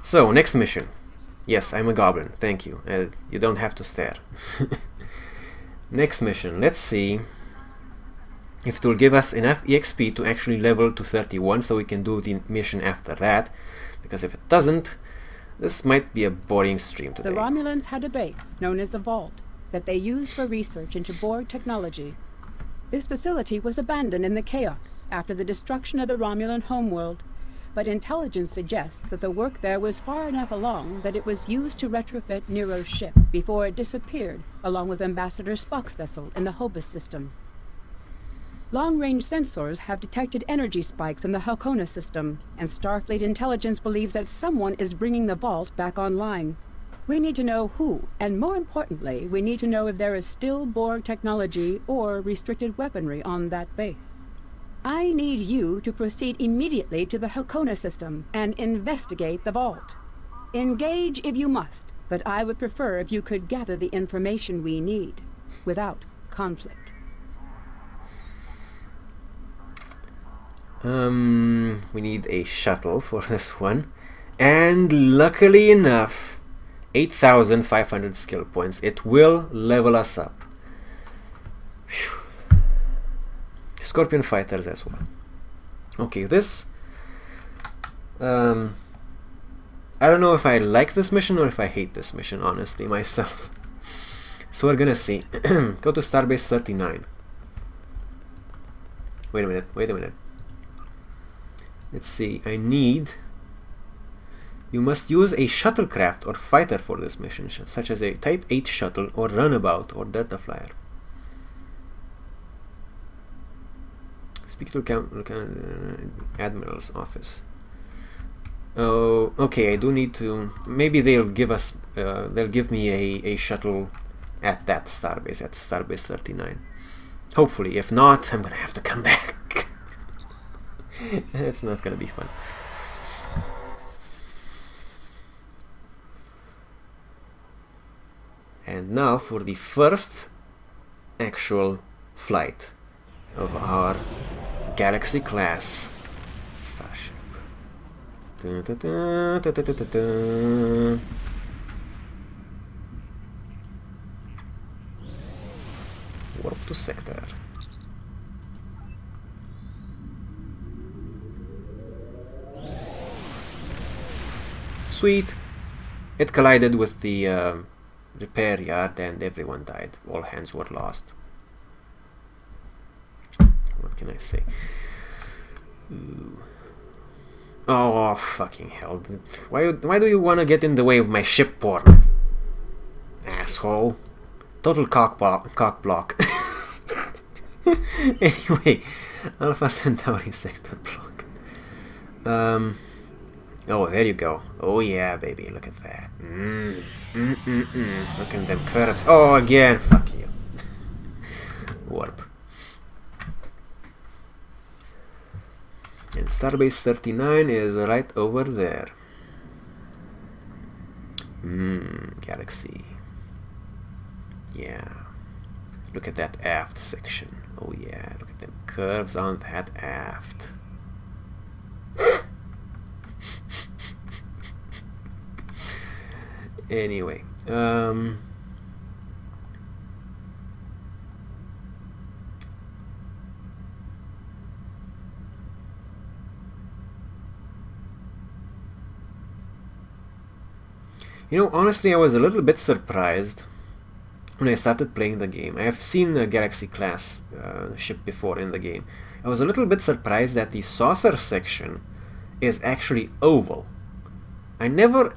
So, next mission. Yes, I'm a goblin. Thank you. You don't have to stare. Next mission. Let's see if it will give us enough EXP to actually level to 31 so we can do the mission after that. Because if it doesn't, this might be a boring stream today. The Romulans had a base, known as the Vault, that they used for research into Borg technology. This facility was abandoned in the chaos after the destruction of the Romulan homeworld, but intelligence suggests that the work there was far enough along that it was used to retrofit Nero's ship before it disappeared, along with Ambassador Spock's vessel in the Hobus system. Long-range sensors have detected energy spikes in the Halcona system, and Starfleet intelligence believes that someone is bringing the Vault back online. We need to know who, and more importantly, we need to know if there is still Borg technology or restricted weaponry on that base. I need you to proceed immediately to the Halcona system and investigate the Vault. Engage if you must, but I would prefer if you could gather the information we need, without conflict. We need a shuttle for this one, and luckily enough, 8,500 skill points. It will level us up. Whew. Scorpion fighters as well. Okay, this I don't know if I like this mission or if I hate this mission, honestly, myself. So we're gonna see. Go to Starbase 39. Wait a minute. Let's see, I need... You must use a shuttlecraft or fighter for this mission, such as a Type 8 shuttle or runabout or Delta Flyer. Speak to Admiral's office. Oh, okay, I do need to... Maybe they'll give us... they'll give me a shuttle at that starbase, at Starbase 39. Hopefully, if not, I'm gonna have to come back. It's not gonna be fun. And now for the first actual flight of our Galaxy class starship. Dun, dun, dun, dun, dun, dun, dun, dun. Warp to sector. Sweet. It collided with the repair yard and everyone died. All hands were lost. What can I say? Ooh. Oh, fucking hell. Why do you want to get in the way of my ship porn? Asshole. Total cock block. Anyway, Alpha Centauri sector block. Oh, there you go. Oh yeah, baby, look at that. Look at them curves. Oh, again, fuck you. Warp. And Starbase 39 is right over there. Galaxy. Yeah. Look at that aft section. Oh yeah, look at them curves on that aft. Anyway, you know, honestly, I was a little bit surprised when I started playing the game. I have seen the Galaxy class ship before in the game. I was a little bit surprised that the saucer section is actually oval. I never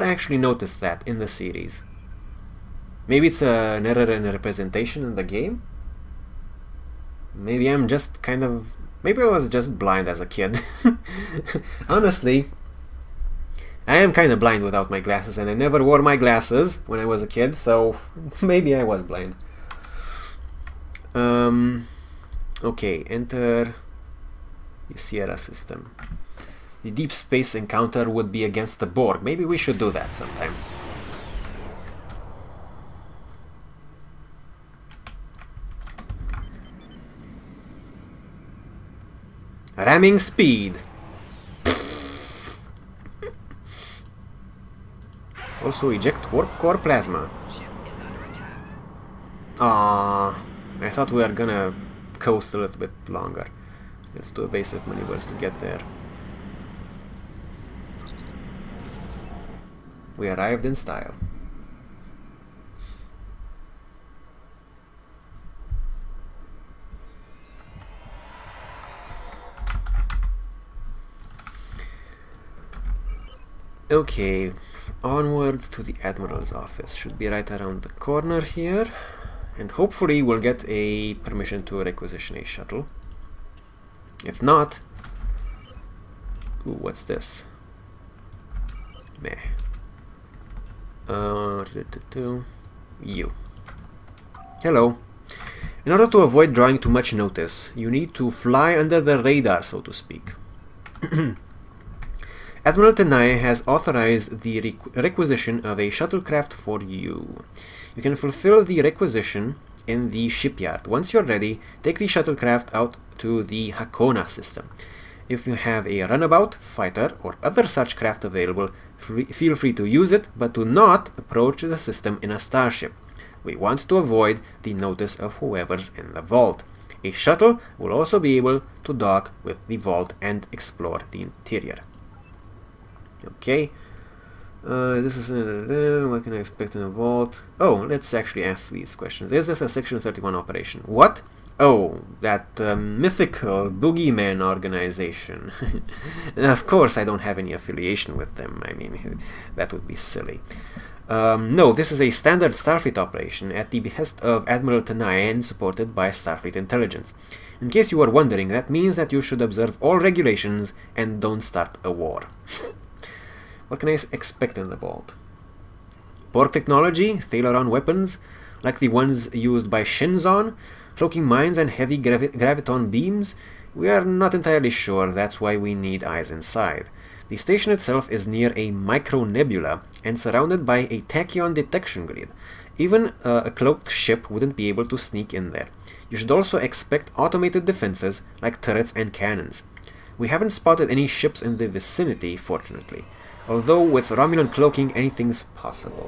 actually noticed that in the series. Maybe it's an error in representation in the game. Maybe I'm just kind of... Maybe I was just blind as a kid. Honestly, I am kind of blind without my glasses, and I never wore my glasses when I was a kid, so maybe I was blind. Okay, enter the Sierra system. The deep space encounter would be against the Borg. Maybe we should do that sometime. Ramming speed. Also eject warp core plasma. Ah, I thought we were gonna coast a little bit longer. Let's do evasive maneuvers to get there. We arrived in style. Okay, onward to the Admiral's office. Should be right around the corner here. And hopefully we'll get a permission to requisition a shuttle. If not... Ooh, what's this? Meh. You. Hello. In order to avoid drawing too much notice, you need to fly under the radar, so to speak. Admiral Tenai has authorized the requisition of a shuttlecraft for you. You can fulfill the requisition in the shipyard. Once you're ready, take the shuttlecraft out to the Hakona system. If you have a runabout, fighter, or other such craft available, feel free to use it, but do not approach the system in a starship. We want to avoid the notice of whoever's in the vault. A shuttle will also be able to dock with the vault and explore the interior. Okay. This is what can I expect in a vault? Oh, let's actually ask these questions. Is this a Section 31 operation? What? Oh, that mythical boogeyman organization. Of course, I don't have any affiliation with them. I mean, that would be silly. No, this is a standard Starfleet operation at the behest of Admiral Tenai and supported by Starfleet Intelligence. In case you were wondering, that means that you should observe all regulations and don't start a war. What can I expect in the vault? Borg technology, Thalaron weapons, like the ones used by Shinzon, cloaking mines and heavy graviton beams? We are not entirely sure, that's why we need eyes inside. The station itself is near a micronebula and surrounded by a tachyon detection grid. Even a cloaked ship wouldn't be able to sneak in there. You should also expect automated defenses like turrets and cannons. We haven't spotted any ships in the vicinity, fortunately. Although with Romulan cloaking, anything's possible.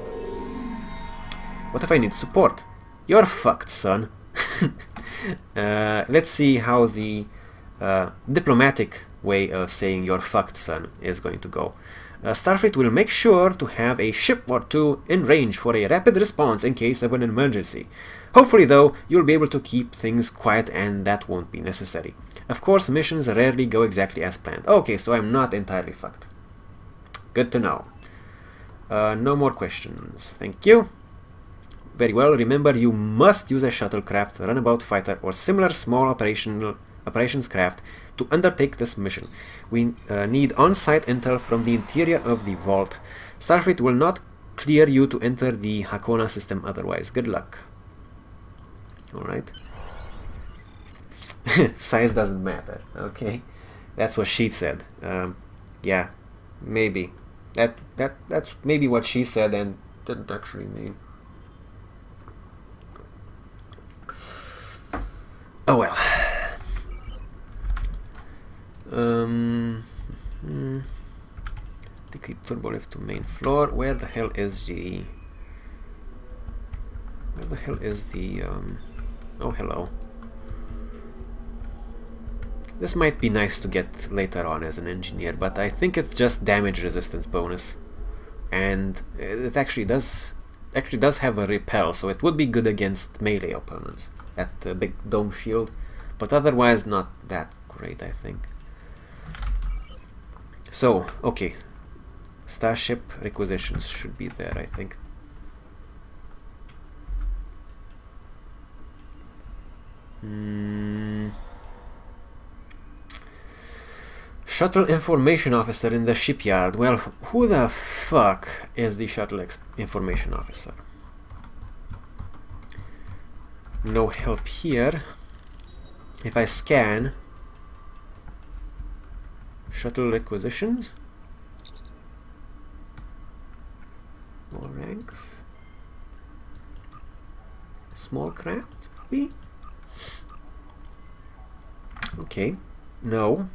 What if I need support? You're fucked, son. Let's see how the diplomatic way of saying you're fucked, son is going to go. Starfleet will make sure to have a ship or two in range for a rapid response in case of an emergency. Hopefully, though, you'll be able to keep things quiet and that won't be necessary. Of course, missions rarely go exactly as planned. Okay, so I'm not entirely fucked. Good to know. No more questions. Thank you. Very well. Remember, you must use a shuttlecraft, runabout fighter, or similar small operations craft to undertake this mission. We need on-site intel from the interior of the vault. Starfleet will not clear you to enter the Hakona system otherwise. Good luck. Alright. Size doesn't matter. Okay. That's what she said. Yeah. Maybe. That's maybe what she said and didn't actually mean. Oh well. Take the turbo lift to main floor. Where the hell is the... Oh, hello. This might be nice to get later on as an engineer, but I think it's just damage resistance bonus. And it actually does have a repel, so it would be good against melee opponents. That big dome shield, but otherwise not that great, I think. So, okay. Starship requisitions should be there, I think. Shuttle information officer in the shipyard. Well, who the fuck is the shuttle information officer? No help here. If I scan shuttle requisitions, more ranks, small craft, maybe. Okay, no.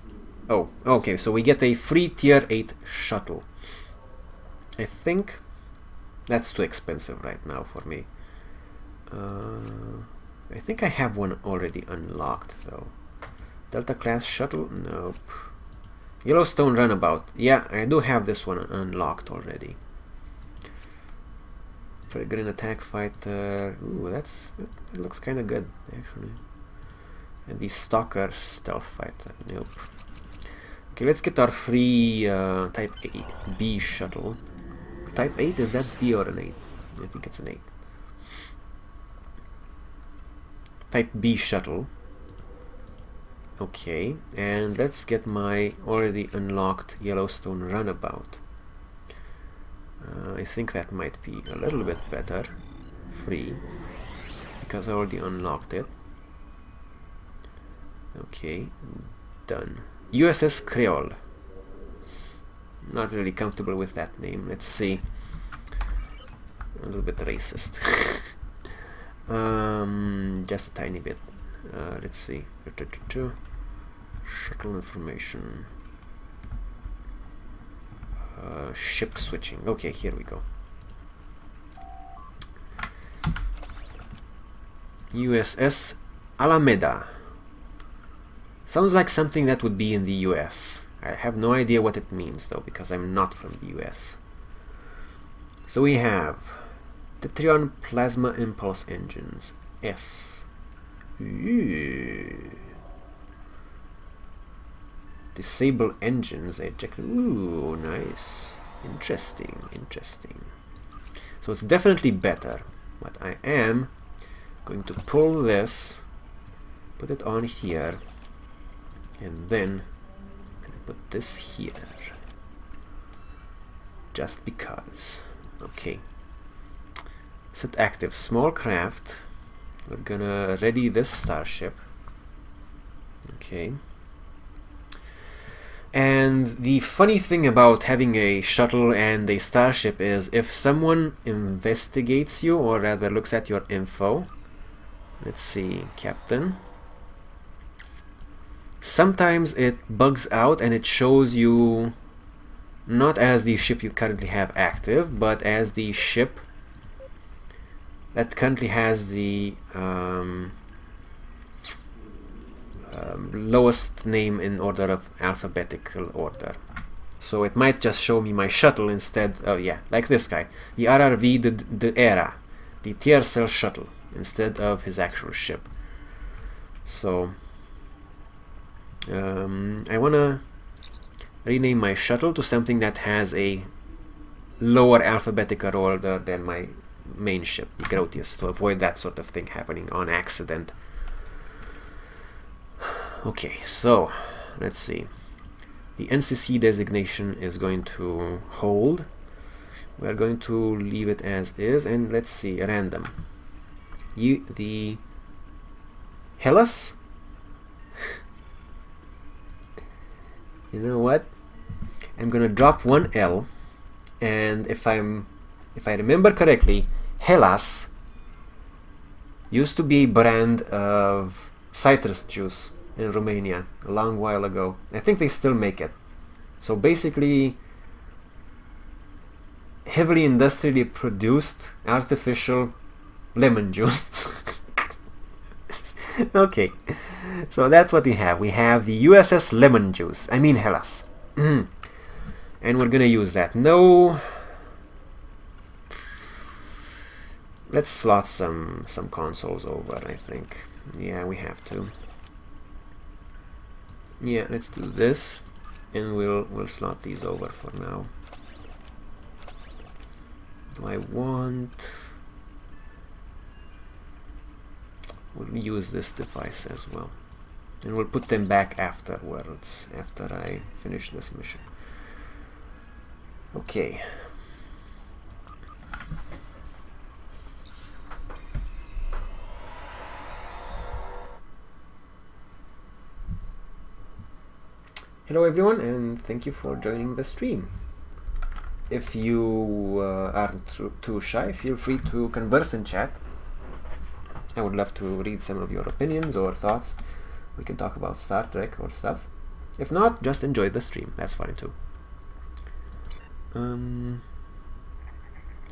Oh, okay, so we get a free tier 8 shuttle. I think That's too expensive right now for me. I think I have one already unlocked though. Delta class shuttle? Nope. Yellowstone runabout. Yeah, I do have this one unlocked already. Frigate attack fighter. Ooh, that looks kind of good actually. And the stalker stealth fighter. Nope. Okay, let's get our free Type B shuttle. Type 8, is that B or an 8? I think it's an 8. Type B shuttle. Okay, and let's get my already unlocked Yellowstone runabout. I think that might be a little bit better. Free. Because I already unlocked it. Okay, done. USS Creole. Not really comfortable with that name. Let's see. A little bit racist. Just a tiny bit. Let's see. Shuttle information. Ship switching. Okay, here we go. USS Alameda. Sounds like something that would be in the US. I have no idea what it means though, because I'm not from the US. So we have Deuterion Plasma Impulse Engines. S. Ooh. Disable engines. Eject. Ooh, nice. Interesting, interesting. So it's definitely better. But I am going to pull this, put it on here, and then put this here. Just because. Okay. Set active. Small craft. We're gonna ready this starship. Okay. And the funny thing about having a shuttle and a starship is if someone investigates you, or rather looks at your info, let's see, Captain, sometimes it bugs out and it shows you not as the ship you currently have active, but as the ship that currently has the lowest name in order of alphabetical order. So it might just show me my shuttle instead. Oh yeah, like this guy, the RRV de Era, the TRCL shuttle, instead of his actual ship. So I wanna rename my shuttle to something that has a lower alphabetical order than my main ship, the Grotius, to avoid that sort of thing happening on accident. Okay, so let's see. The NCC designation is going to hold. We're going to leave it as is, and let's see, random. The Hellas? You know what? I'm gonna drop one L, and if I remember correctly, Hellas used to be a brand of citrus juice in Romania a long while ago. I think they still make it. So basically, heavily industrially produced artificial lemon juice. Okay, so that's what we have. We have the USS Lemon Juice. I mean Hellas. And we're gonna use that. No. Let's slot some consoles over, I think. Yeah, we have to. Yeah, let's do this, and we'll slot these over for now. Do I want? We'll use this device as well, and we'll put them back afterwards, after I finish this mission. Okay. Hello everyone, and thank you for joining the stream. If you aren't too shy, feel free to converse in chat. I would love to read some of your opinions or thoughts. We can talk about Star Trek or stuff. If not, just enjoy the stream. That's fine too.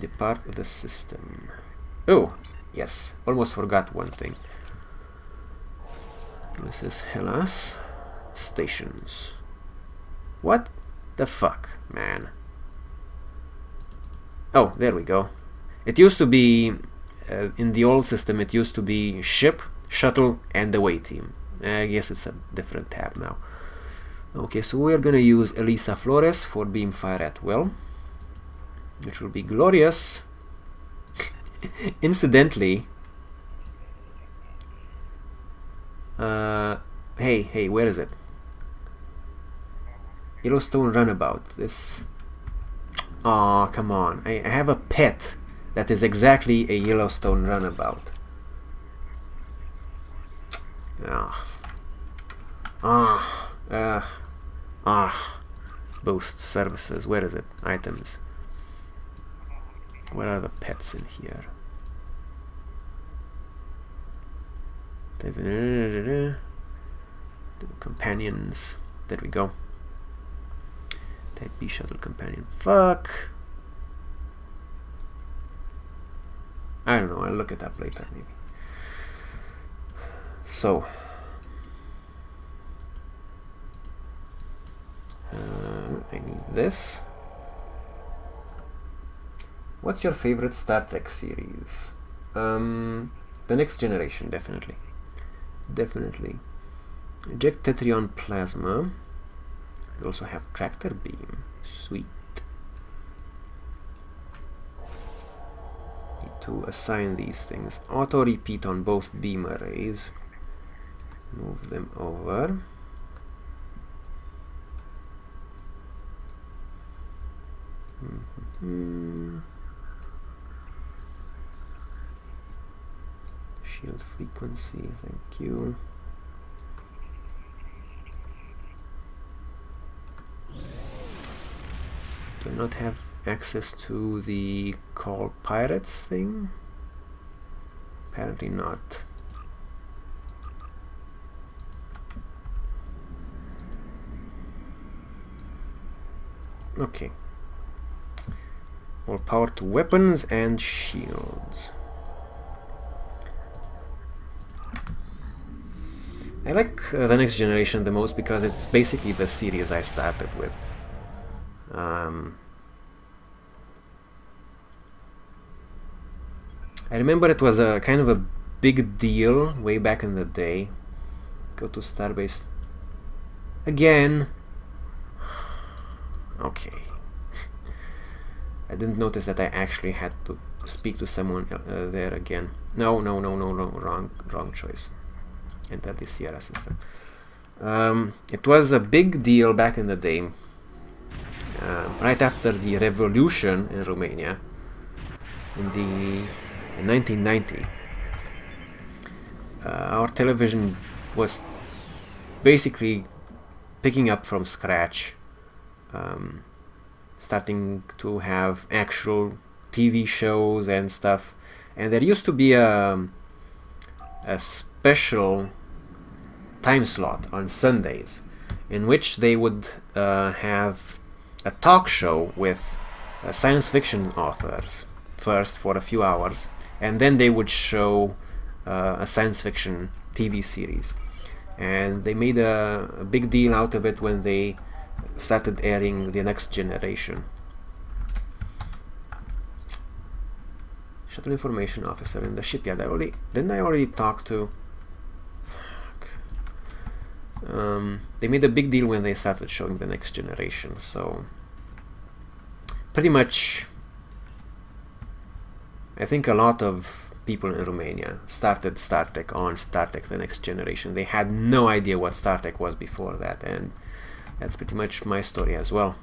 Depart the system. Oh, yes. Almost forgot one thing. This is Hellas. Stations. What the fuck, man? Oh, there we go. It used to be, in the old system, it used to be ship, shuttle, and away team. I guess it's a different tab now. Okay, so we're gonna use Elisa Flores for beam fire at will, which will be glorious. Incidentally, hey, where is it? Yellowstone Runabout. This. Aw, come on. I have a pet that is exactly a Yellowstone Runabout. Boost services. Where is it? Items. Where are the pets in here? The companions. There we go. Type B shuttle companion. Fuck. I don't know. I'll look it up later, maybe. So. I need this. What's your favorite Star Trek series? The Next Generation, definitely. Definitely. Eject Tetrion Plasma. We also have Tractor Beam. Sweet. Need to assign these things. Auto repeat on both beam arrays. Move them over. Shield frequency, thank you. Do not have access to the call pirates thing? Apparently not. Okay. All power to weapons and shields. I like the Next Generation the most because it's basically the series I started with. I remember it was a kind of a big deal way back in the day. Go to Starbase again. Okay. I didn't notice that I actually had to speak to someone there again. No, wrong choice. Enter the Sierra system. It was a big deal back in the day, right after the revolution in Romania in 1990. Our television was basically picking up from scratch, starting to have actual TV shows and stuff, and there used to be a special time slot on Sundays in which they would have a talk show with science fiction authors first for a few hours, and then they would show a science fiction TV series, and they made a big deal out of it when they started airing The Next Generation. Shuttle information officer in the shipyard. Didn't I already talk to? They made a big deal when they started showing The Next Generation, so pretty much I think a lot of people in Romania started Star Trek on Star Trek The Next Generation. They had no idea what Star Trek was before that, and that's pretty much my story as well.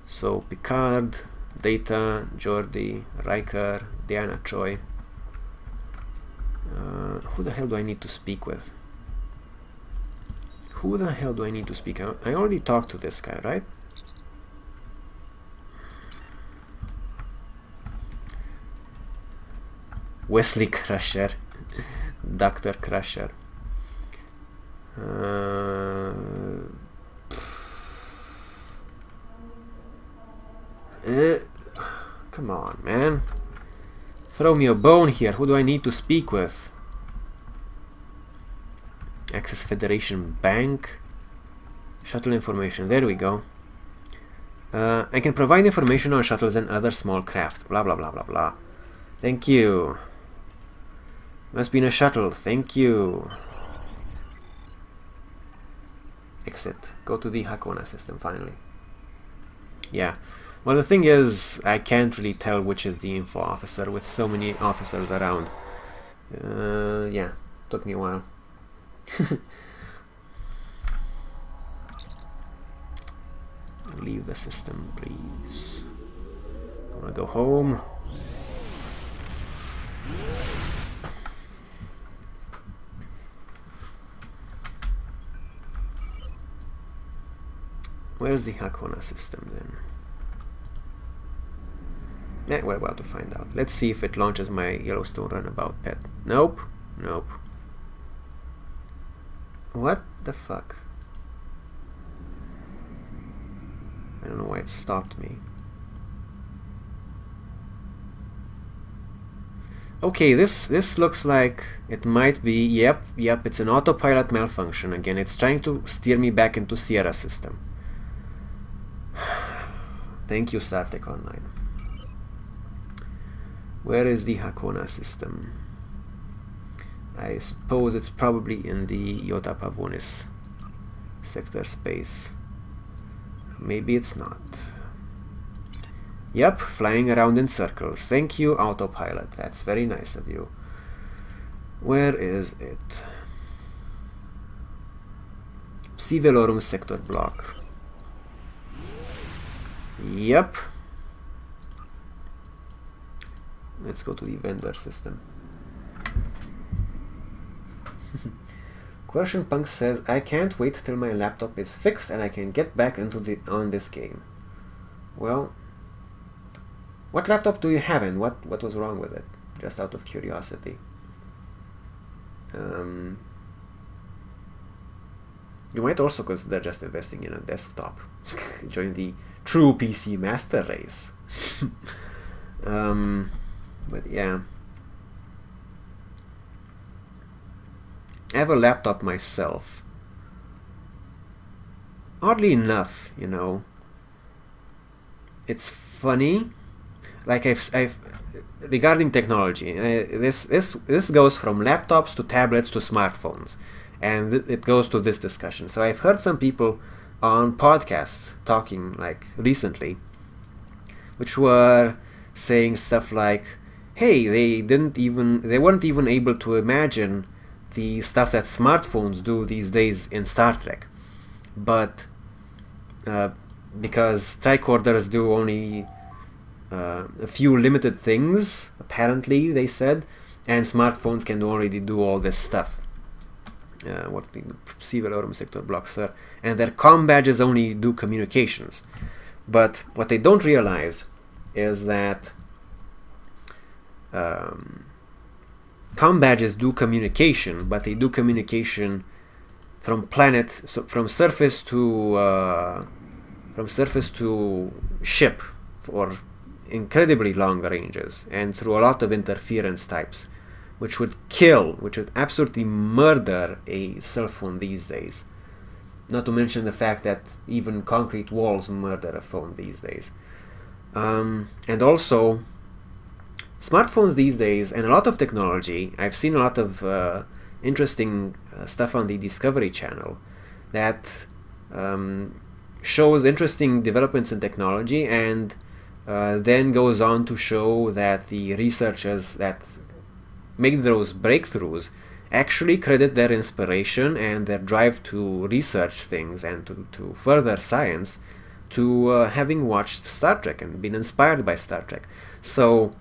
So Picard, Data, Geordi, Riker, Diana Choi. Who the hell do I need to speak with? Who the hell do I need to speak? I already talked to this guy, right? Wesley Crusher. Dr. Crusher. Come on, man. Throw me a bone here. Who do I need to speak with? Access Federation Bank. Shuttle information. There we go. I can provide information on shuttles and other small craft. Blah, blah, blah, blah, blah. Thank you. Must be in a shuttle. Thank you. Exit. Go to the Hakona system, finally. Yeah. Well, the thing is, I can't really tell which is the info officer with so many officers around. Yeah. Took me a while. Leave the system, please. I wanna go home. Where's the Hakona system then? Yeah, we're about to find out. Let's see if it launches my Yellowstone Runabout pet. Nope. Nope. What the fuck? I don't know why it stopped me. Okay, this looks like it might be, yep, it's an autopilot malfunction again. It's trying to steer me back into Sierra system. Thank you, Star Trek Online. Where is the Hakona system? I suppose it's probably in the Iota Pavonis sector space. Maybe it's not. Yep, flying around in circles. Thank you, autopilot. That's very nice of you. Where is it? Psi Velorum sector block. Yep. Let's go to the vendor system. Question Punk says, I can't wait till my laptop is fixed and I can get back into on this game. Well, what laptop do you have and what was wrong with it? Just out of curiosity. You might also consider just investing in a desktop. Join the true PC master race. But yeah. I have a laptop myself. Oddly enough, you know, it's funny. Like I've regarding technology, this goes from laptops to tablets to smartphones, and it goes to this discussion. So I've heard some people on podcasts talking like recently, which were saying stuff like, "Hey, they weren't even able to imagine the stuff that smartphones do these days in Star Trek, but because tricorders do only a few limited things, apparently they said, and smartphones can already do all this stuff. What the Psi Velorum sector blocks, sir, and their comm badges only do communications. But what they don't realize is that comm badges do communication, but they do communication from from surface to ship for incredibly long ranges and through a lot of interference types, which would absolutely murder a cell phone these days. Not to mention the fact that even concrete walls murder a phone these days. And also, smartphones these days, and a lot of technology, I've seen a lot of interesting stuff on the Discovery Channel that shows interesting developments in technology, and then goes on to show that the researchers that make those breakthroughs actually credit their inspiration and their drive to research things and to further science to having watched Star Trek and been inspired by Star Trek. So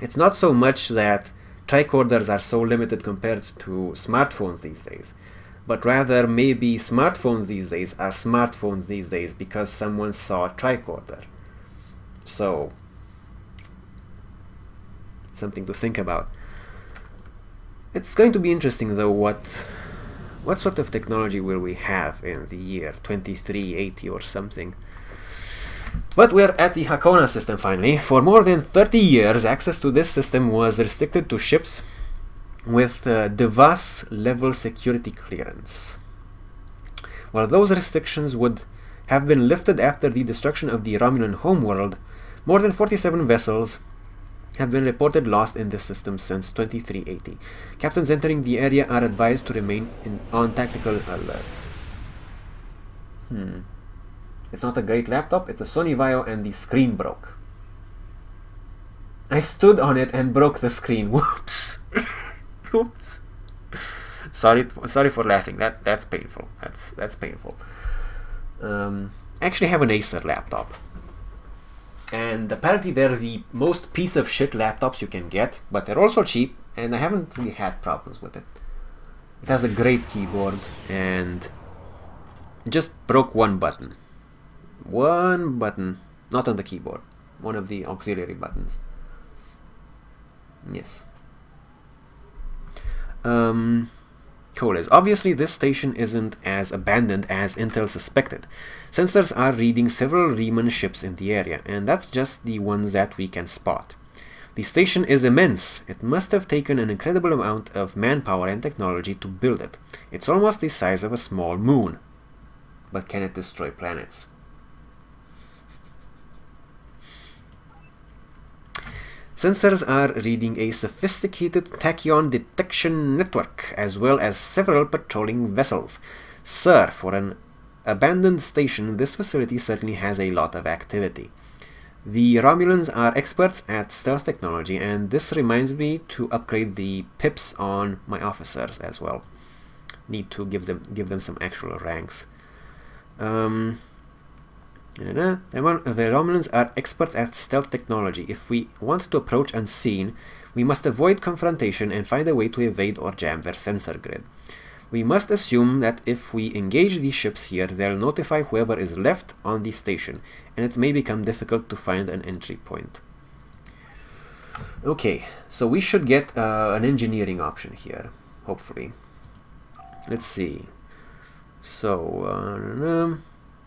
it's not so much that tricorders are so limited compared to smartphones these days, but rather maybe smartphones these days are smartphones these days because someone saw a tricorder. So, something to think about. It's going to be interesting though, what sort of technology will we have in the year 2380 or something. But we're at the Hakona system finally. For more than 30 years, access to this system was restricted to ships with DeVos level security clearance. While those restrictions would have been lifted after the destruction of the Romulan homeworld, more than 47 vessels have been reported lost in this system since 2380. Captains entering the area are advised to remain on tactical alert. It's not a great laptop, it's a Sony Vaio and the screen broke. I stood on it and broke the screen. Whoops. Whoops. Sorry for laughing. That's painful. That's painful. I actually have an Acer laptop. And apparently they're the most piece of shit laptops you can get, but they're also cheap, and I haven't really had problems with it. It has a great keyboard, and just broke one button. One button, not on the keyboard, one of the auxiliary buttons. Yes. Cool is obviously this station isn't as abandoned as Intel suspected. Sensors are reading several Riemann ships in the area, and that's just the ones that we can spot. The station is immense. It must have taken an incredible amount of manpower and technology to build it. It's almost the size of a small moon. But can it destroy planets? Sensors are reading a sophisticated tachyon detection network, as well as several patrolling vessels. Sir, for an abandoned station, this facility certainly has a lot of activity. The Romulans are experts at stealth technology, and this reminds me to upgrade the pips on my officers as well. Need to give them some actual ranks. The Romulans are experts at stealth technology. If we want to approach unseen, we must avoid confrontation and find a way to evade or jam their sensor grid. We must assume that if we engage these ships here, they'll notify whoever is left on the station, and it may become difficult to find an entry point. Okay, so we should get an engineering option here, hopefully. Let's see. So,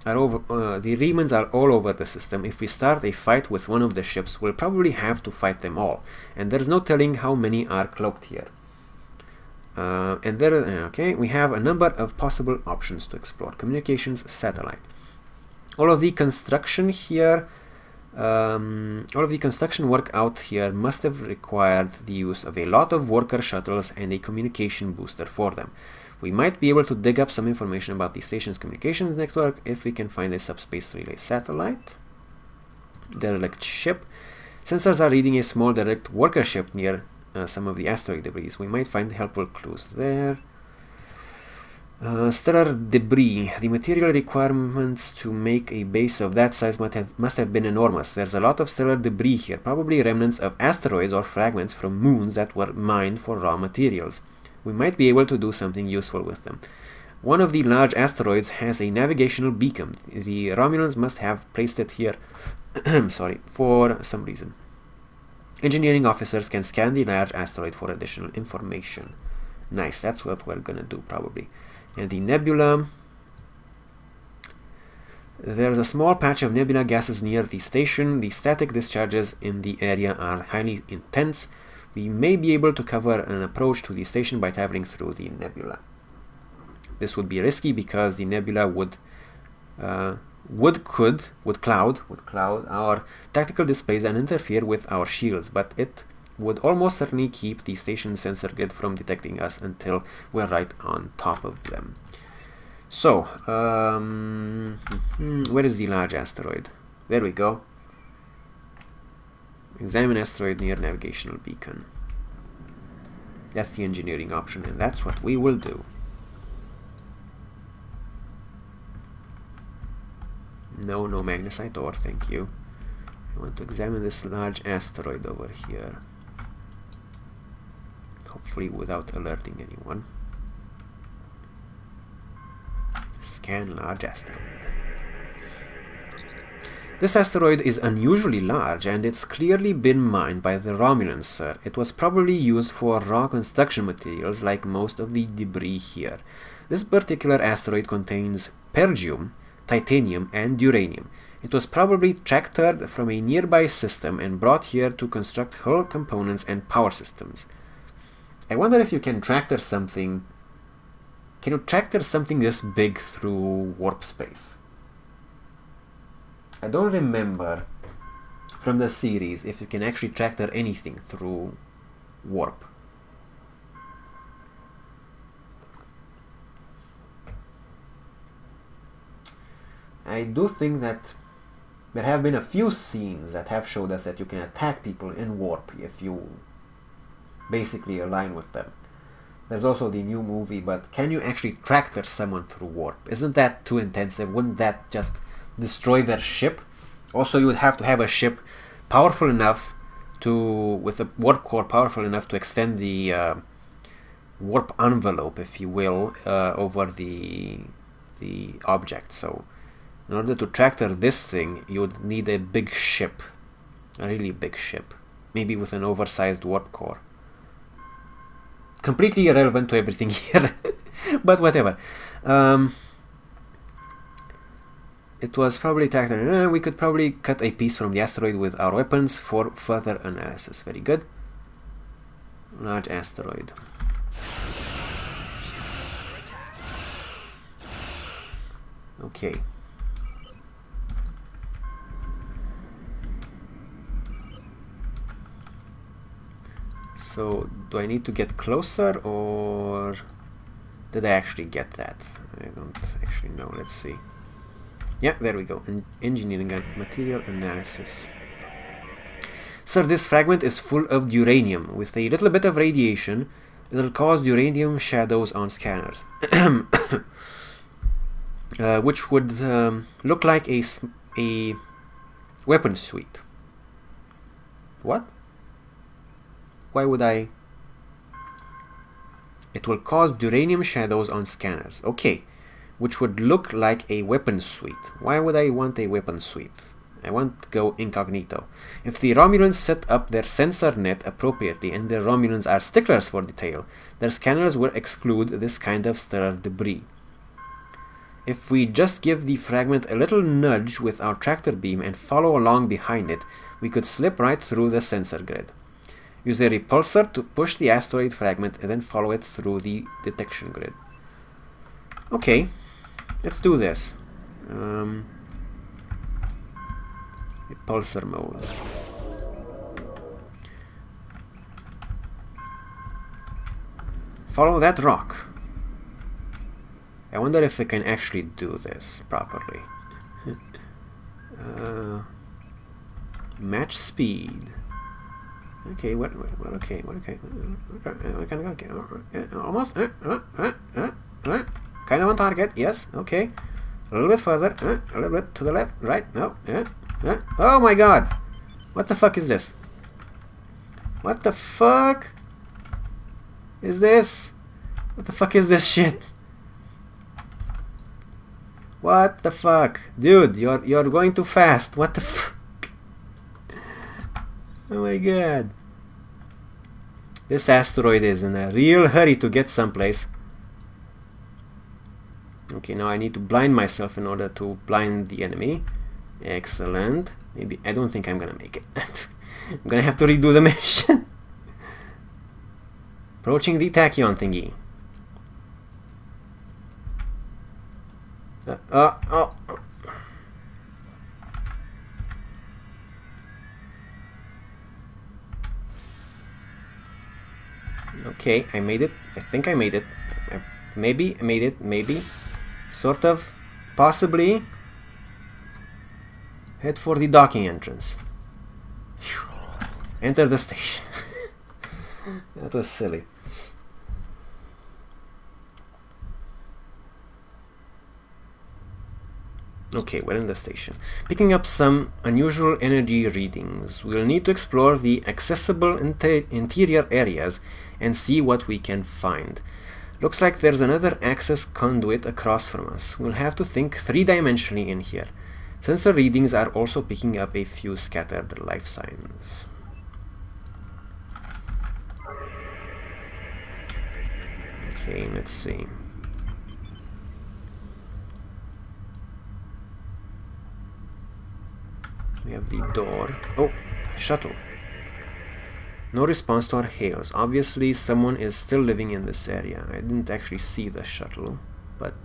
the Riemanns are all over the system. If we start a fight with one of the ships, we'll probably have to fight them all, and there's no telling how many are cloaked here. Okay, we have a number of possible options to explore. Communications satellite. All of the construction here, all of the construction work out here must have required the use of a lot of worker shuttles and a communication booster for them. We might be able to dig up some information about the station's communications network if we can find a subspace relay satellite. Derelict ship. Sensors are reading a small derelict worker ship near some of the asteroid debris. We might find helpful clues there. Stellar debris. The material requirements to make a base of that size must have been enormous. There's a lot of stellar debris here, probably remnants of asteroids or fragments from moons that were mined for raw materials. We might be able to do something useful with them. One of the large asteroids has a navigational beacon. The Romulans must have placed it here sorry, for some reason. Engineering officers can scan the large asteroid for additional information. Nice, that's what we're gonna do probably. And the nebula. There's a small patch of nebula gases near the station. The static discharges in the area are highly intense. We may be able to cover an approach to the station by traveling through the nebula. This would be risky because the nebula would cloud our tactical displays and interfere with our shields, but it would almost certainly keep the station sensor grid from detecting us until we're right on top of them. So, where is the large asteroid? There we go. Examine asteroid near navigational beacon. That's the engineering option, and that's what we will do. No magnesite ore, thank you. I want to examine this large asteroid over here. Hopefully without alerting anyone. Scan large asteroid. This asteroid is unusually large, and it's clearly been mined by the Romulans, sir. It was probably used for raw construction materials like most of the debris here. This particular asteroid contains pergium, titanium, and uranium. It was probably tractored from a nearby system and brought here to construct hull components and power systems. I wonder if you can tractor something. Can you tractor something this big through warp space? I don't remember from the series if you can actually tractor anything through warp. I do think that there have been a few scenes that have showed us that you can attack people in warp if you basically align with them. There's also the new movie, but can you actually tractor someone through warp? Isn't that too intensive? Wouldn't that just destroy their ship? Also, you would have to have a ship powerful enough to, with a warp core powerful enough to extend the warp envelope, if you will, over the object. So in order to tractor this thing, you would need a big ship, a really big ship, maybe with an oversized warp core. Completely irrelevant to everything here, but whatever. It was probably tractored. We could probably cut a piece from the asteroid with our weapons for further analysis. Very good. Large asteroid. Okay. So, do I need to get closer, or did I actually get that? I don't actually know. Let's see. Yeah, there we go. Engineering and material analysis. Sir, this fragment is full of uranium. With a little bit of radiation, it'll cause uranium shadows on scanners. Which would look like a weapon suite. What? Why would I? It will cause uranium shadows on scanners. Okay. Which would look like a weapon suite. Why would I want a weapon suite? I want to go incognito. If the Romulans set up their sensor net appropriately, and the Romulans are sticklers for detail, their scanners will exclude this kind of stellar debris. If we just give the fragment a little nudge with our tractor beam and follow along behind it, we could slip right through the sensor grid. Use a repulsor to push the asteroid fragment and then follow it through the detection grid. Okay, let's do this. Repulsor mode. Follow that rock. I wonder if we can actually do this properly. Match speed. Okay, what? Okay, okay. Almost. Kind of on target. Yes. Okay. A little bit further. A little bit to the left. Right. No. Oh my God! What the fuck is this? What the fuck is this? What the fuck is this shit? What the fuck, dude? You're going too fast. What the fuck? Oh my God! This asteroid is in a real hurry to get someplace. Okay, now I need to blind myself in order to blind the enemy. Excellent. Maybe I don't think I'm gonna make it. I'm gonna have to redo the mission. Approaching the tachyon thingy. Oh. Okay, I made it. I think I made it. Maybe I made it. Maybe. Sort of. Possibly. Head for the docking entrance. Whew. Enter the station. That was silly. Okay, we're in the station. Picking up some unusual energy readings. We'll need to explore the accessible interior areas and see what we can find. Looks like there's another access conduit across from us. We'll have to think three-dimensionally in here. Sensor readings are also picking up a few scattered life signs. Okay, let's see. We have the door. Oh, shuttle. No response to our hails. Obviously, someone is still living in this area. I didn't actually see the shuttle, but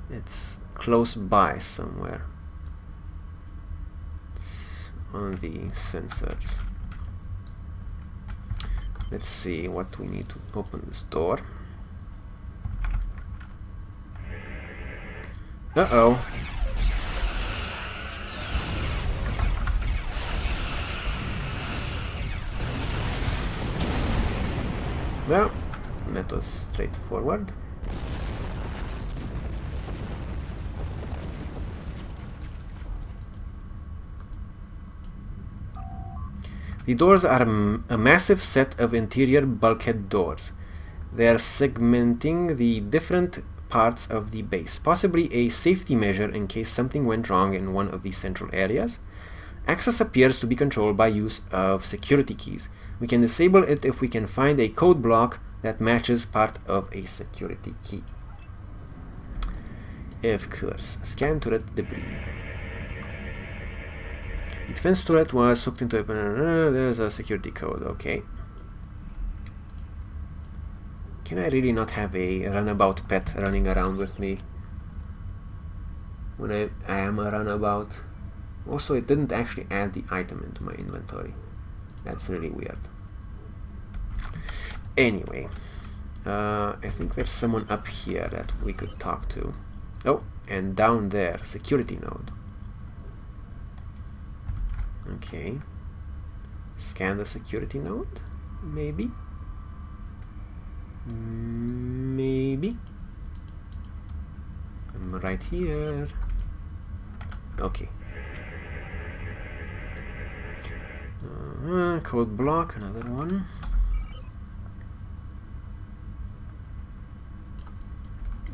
it's close by somewhere. It's on the sensors. Let's see what we need to open this door. Uh-oh. Well, that was straightforward. The doors are a massive set of interior bulkhead doors. They are segmenting the different parts of the base, possibly a safety measure in case something went wrong in one of the central areas. Access appears to be controlled by use of security keys. We can disable it if we can find a code block that matches part of a security key. Of course. Scan turret debris. The defense turret was hooked into a... there's a security code, okay. Can I really not have a runabout pet running around with me when I am a runabout? Also, it didn't actually add the item into my inventory. That's really weird. Anyway, I think there's someone up here that we could talk to. Oh, and down there, security node. Okay. Scan the security node? Maybe? Maybe? I'm right here. Okay. Code block, another one.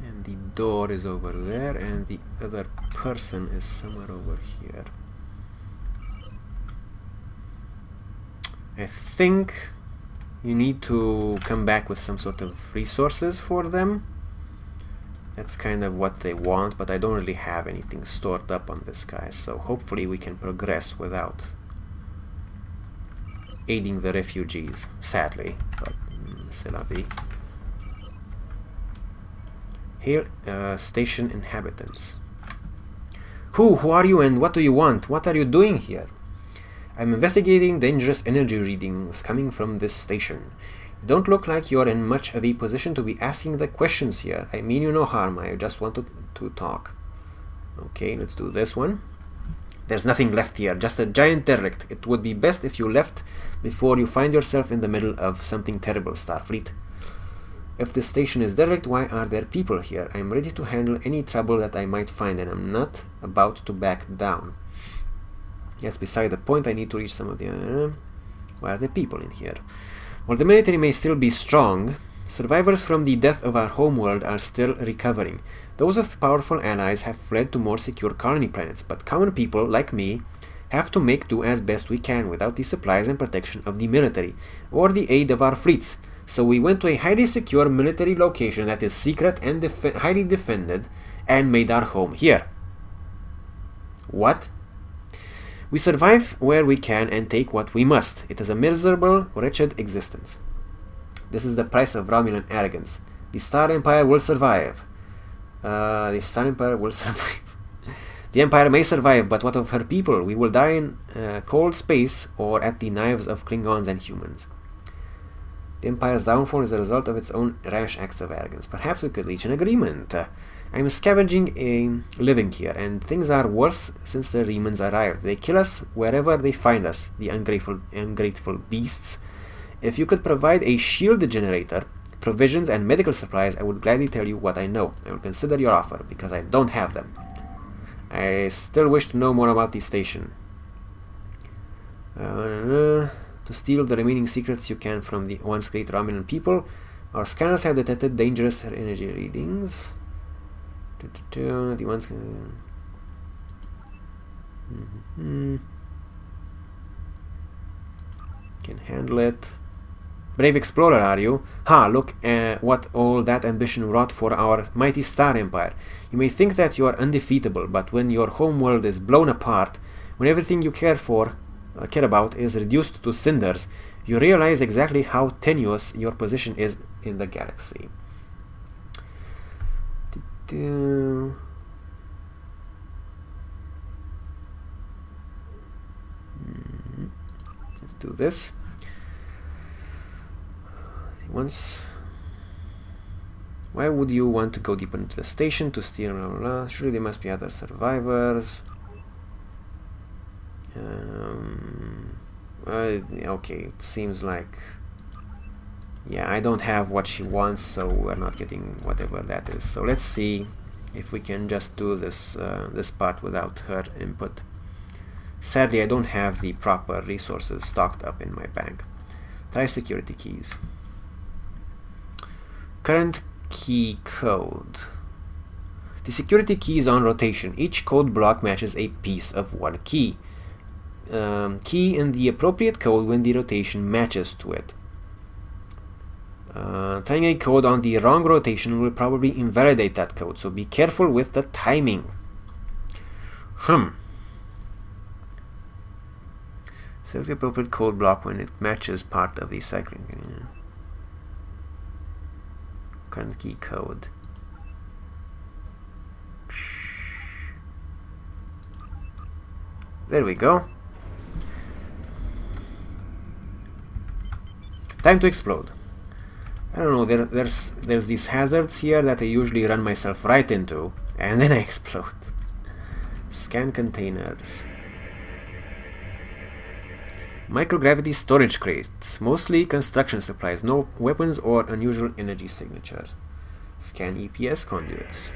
And the door is over there, and the other person is somewhere over here. I think you need to come back with some sort of resources for them. That's kind of what they want, but I don't really have anything stored up on this guy, so hopefully we can progress without aiding the refugees, sadly, but c'est la vie. Hail station inhabitants. Who are you and what do you want? What are you doing here? I'm investigating dangerous energy readings coming from this station. You don't look like you're in much of a position to be asking the questions here. I mean you no harm, I just want to talk. Okay, let's do this one. There's nothing left here, just a giant derelict. It would be best if you left before you find yourself in the middle of something terrible, Starfleet. If this station is derelict, why are there people here? I'm ready to handle any trouble that I might find, and I'm not about to back down. That's beside the point. I need to reach some of the... why are there people in here? While the military may still be strong, survivors from the death of our homeworld are still recovering. Those with powerful allies have fled to more secure colony planets, but common people, like me, have to make do as best we can without the supplies and protection of the military, or the aid of our fleets. So we went to a highly secure military location that is secret and highly defended, and made our home here. What? We survive where we can and take what we must. It is a miserable, wretched existence. This is the price of Romulan arrogance. The Star Empire will survive. The Star Empire will survive. The Empire may survive, but what of her people? We will die in cold space or at the knives of Klingons and humans. The Empire's downfall is a result of its own rash acts of arrogance. Perhaps we could reach an agreement. I'm scavenging a living here, and things are worse since the Remans arrived. They kill us wherever they find us, the ungrateful beasts. If you could provide a shield generator, provisions, and medical supplies, I would gladly tell you what I know. I will consider your offer, because I don't have them. I still wish to know more about the station. To steal the remaining secrets you can from the once great Romulan people. Our scanners have detected dangerous energy readings. The ones can handle it. Brave explorer, are you? Ha, look what all that ambition wrought for our mighty Star Empire. You may think that you are undefeatable, but when your homeworld is blown apart, When everything you care about is reduced to cinders, you realize exactly how tenuous your position is in the galaxy. Let's do this. Why would you want to go deeper into the station to steal? Blah, blah, blah. Surely there must be other survivors. Okay, it seems like, yeah, I don't have what she wants, so we're not getting whatever that is. So let's see if we can just do this this part without her input. Sadly, I don't have the proper resources stocked up in my bank. Try security keys. Current key code. The security key is on rotation. Each code block matches a piece of one key. Key in the appropriate code when the rotation matches to it. Trying a code on the wrong rotation will probably invalidate that code, so be careful with the timing. Select the appropriate code block when it matches part of the cycling. Current key code. There we go. Time to explode. I don't know, there's these hazards here that I usually run myself right into, and then I explode. Scan containers. Microgravity storage crates, mostly construction supplies, no weapons or unusual energy signatures. Scan EPS conduits.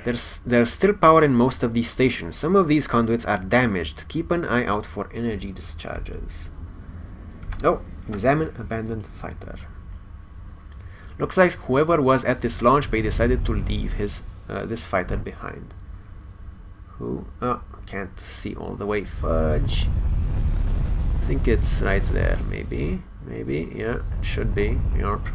There's still power in most of these stations. Some of these conduits are damaged. Keep an eye out for energy discharges. Oh, examine abandoned fighter. Looks like whoever was at this launch bay decided to leave his this fighter behind. Who? Oh, can't see all the way. Fudge. I think it's right there. Maybe. Yeah, it should be. Yarp.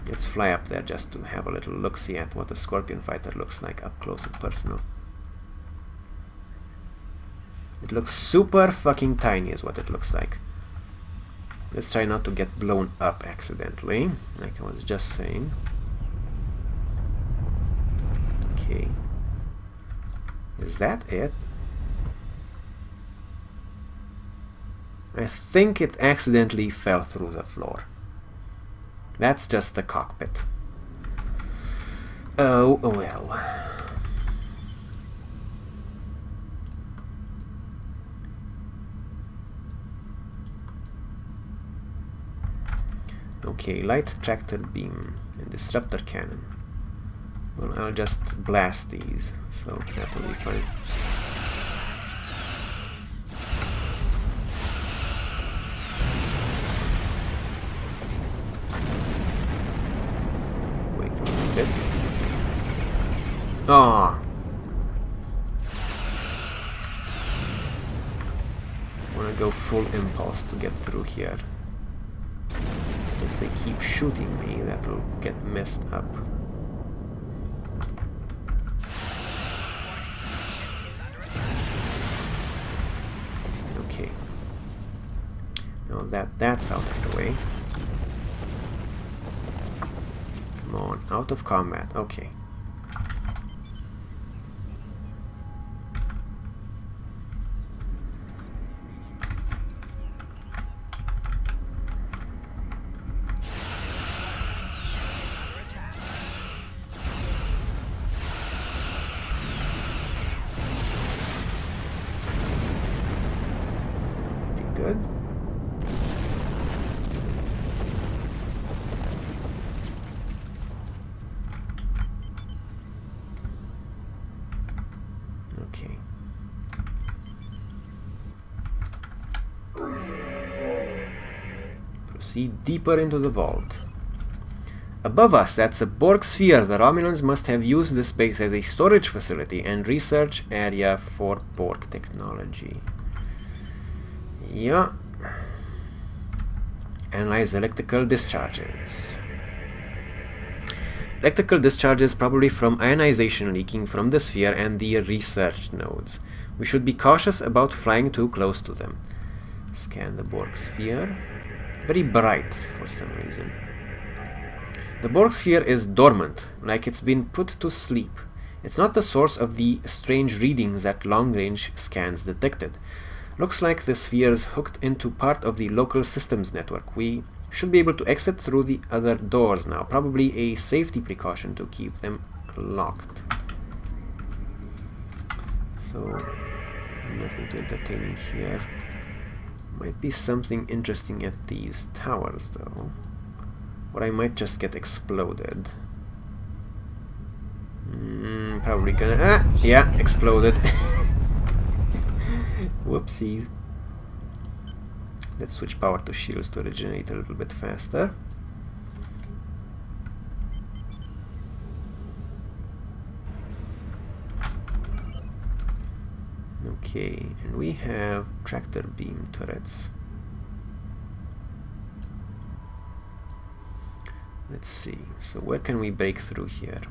Let's fly up there just to have a little look-see at what a Scorpion fighter looks like up close and personal. It looks super fucking tiny is what it looks like. Let's try not to get blown up accidentally, like I was just saying. Okay. Is that it? I think it accidentally fell through the floor. That's just the cockpit. Oh well. Okay, light tractor beam and disruptor cannon. Well, I'll just blast these, so that will be fine. Wait a little bit. Ah! I wanna go full impulse to get through here. If they keep shooting me, that'll get messed up. Okay. Now that's out of the way. Come on, out of combat. Okay. Good. Okay. Proceed deeper into the vault. Above us, that's a Borg sphere. The Romulans must have used this space as a storage facility and research area for Borg technology. Yeah. Analyze electrical discharges. Electrical discharges probably from ionization leaking from the sphere and the research nodes. We should be cautious about flying too close to them. Scan the Borg sphere. Very bright for some reason. The Borg sphere is dormant, like it's been put to sleep. It's not the source of the strange readings that long-range scans detected. Looks like the sphere's hooked into part of the local systems network. We should be able to exit through the other doors now. Probably a safety precaution to keep them locked. So, nothing too entertaining here. Might be something interesting at these towers though. Or I might just get exploded. Probably gonna... yeah, exploded. Whoopsies. Let's switch power to shields to regenerate a little bit faster. Okay, and we have tractor beam turrets. Let's see, so where can we break through here?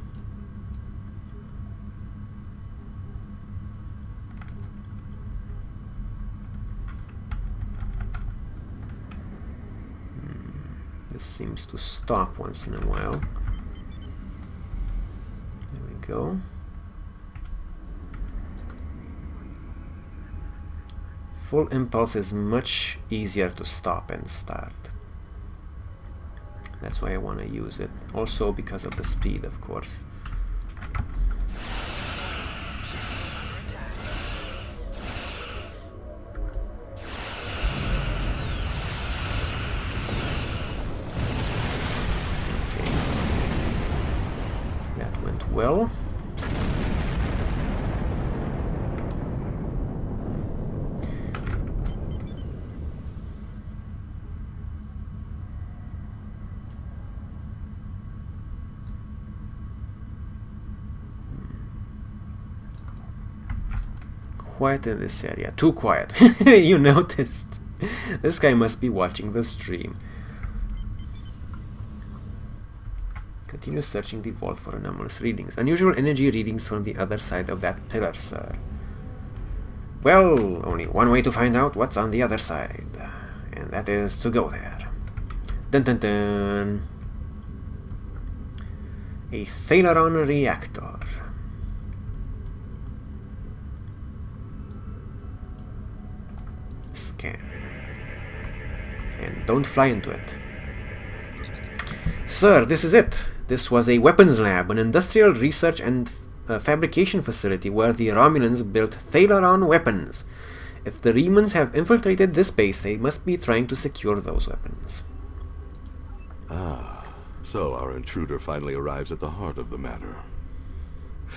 This seems to stop once in a while. There we go. Full impulse is much easier to stop and start. That's why I want to use it. Also because of the speed, of course. Okay. That went well. Quiet in this area. Too quiet. You noticed. This guy must be watching the stream. Continue searching the vault for anomalous readings. Unusual energy readings from the other side of that pillar, sir. Well, only one way to find out what's on the other side. And that is to go there. Dun dun dun. A Thalaron reactor. Scan. And don't fly into it. Sir, this is it. This was a weapons lab, an industrial research and fabrication facility where the Romulans built Thalaron weapons. If the Remans have infiltrated this base, they must be trying to secure those weapons. Ah, so our intruder finally arrives at the heart of the matter.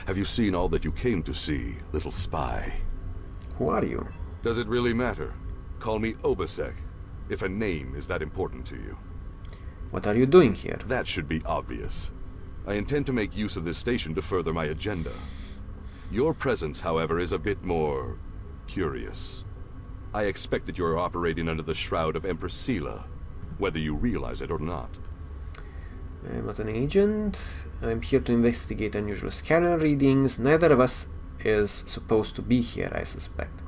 Have you seen all that you came to see, little spy? Who are you? Does it really matter? Call me Obasek, if a name is that important to you. What are you doing here? That should be obvious. I intend to make use of this station to further my agenda. Your presence, however, is a bit more curious. I expect that you are operating under the shroud of Empress Sela, whether you realize it or not. I'm not an agent. I'm here to investigate unusual scanner readings. Neither of us is supposed to be here, I suspect.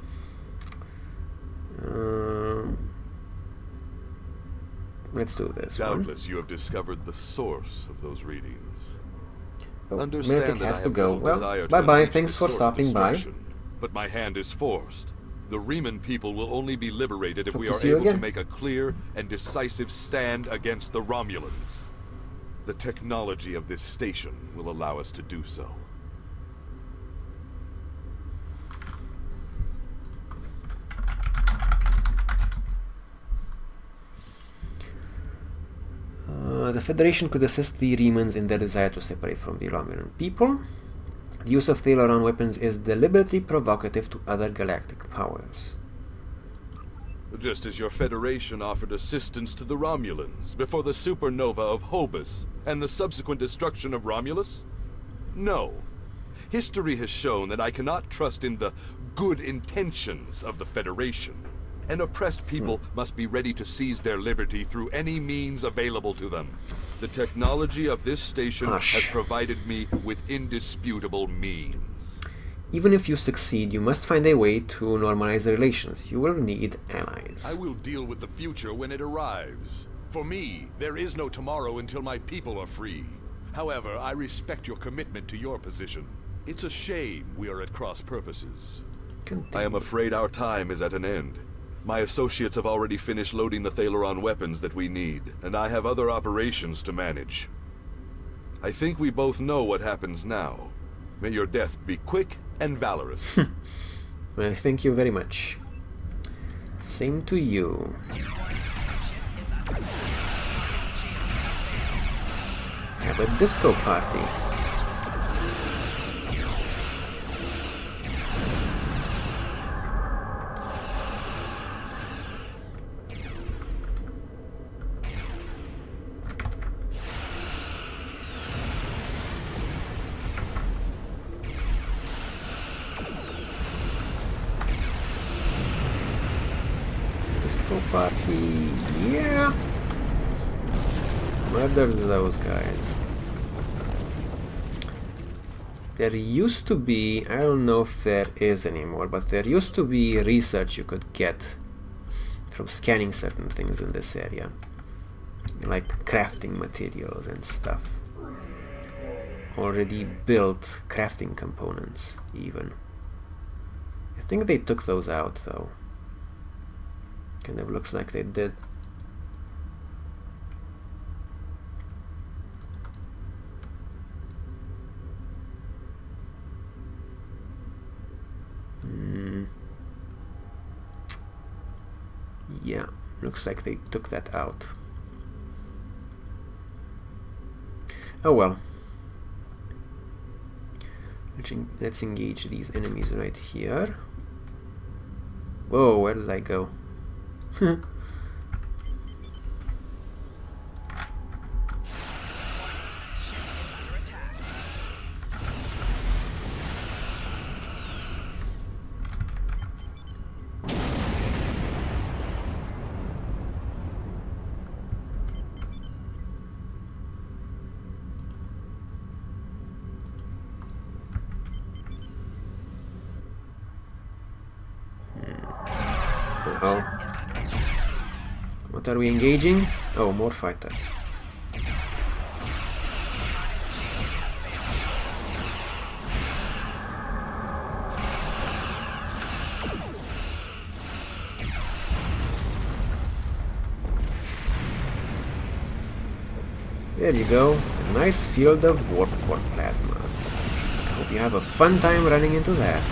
Let's do this. Doubtless you have discovered the source of those readings. Oh, Understand that has I to have go. little Well, desire to bye-bye. unleash Thanks this for sort of stopping by. destruction, but my hand is forced. The Reman people will only be liberated if we are see you able to again. make a clear and decisive stand against the Romulans. The technology of this station will allow us to do so. The Federation could assist the Remans in their desire to separate from the Romulan people. The use of Thalaron weapons is deliberately provocative to other galactic powers. Just as your Federation offered assistance to the Romulans before the supernova of Hobus and the subsequent destruction of Romulus? No. History has shown that I cannot trust in the good intentions of the Federation. An oppressed people must be ready to seize their liberty through any means available to them. The technology of this station has provided me with indisputable means. Even if you succeed, you must find a way to normalize the relations. You will need allies. I will deal with the future when it arrives. For me, there is no tomorrow until my people are free. However, I respect your commitment to your position. It's a shame we are at cross purposes. I am afraid our time is at an end. My associates have already finished loading the Thaleron weapons that we need, and I have other operations to manage. I think we both know what happens now. May your death be quick and valorous. Well, thank you very much. Same to you. Have a disco party. Disco party, yeah. Murder those guys. There used to be, I don't know if there is anymore, but there used to be research you could get from scanning certain things in this area, like crafting materials and stuff. Already built crafting components, even. I think they took those out, though. Kind of looks like they did. Yeah, looks like they took that out. Oh well. Let's engage these enemies right here. Whoa, where did I go? Uh-oh. What are we engaging? Oh, more fighters. There you go. A nice field of warp core plasma. I hope you have a fun time running into that.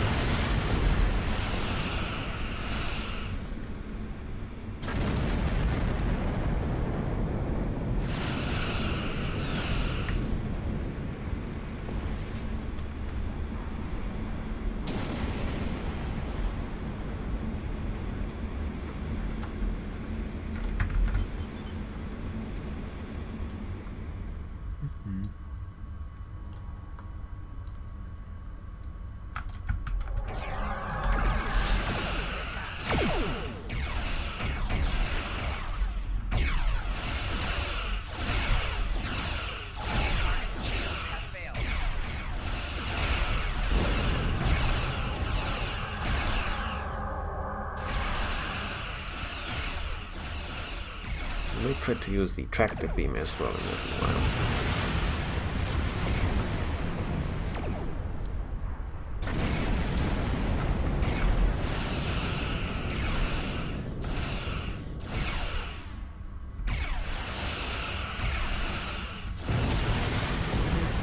I might try to use the tractor beam as well in a little while.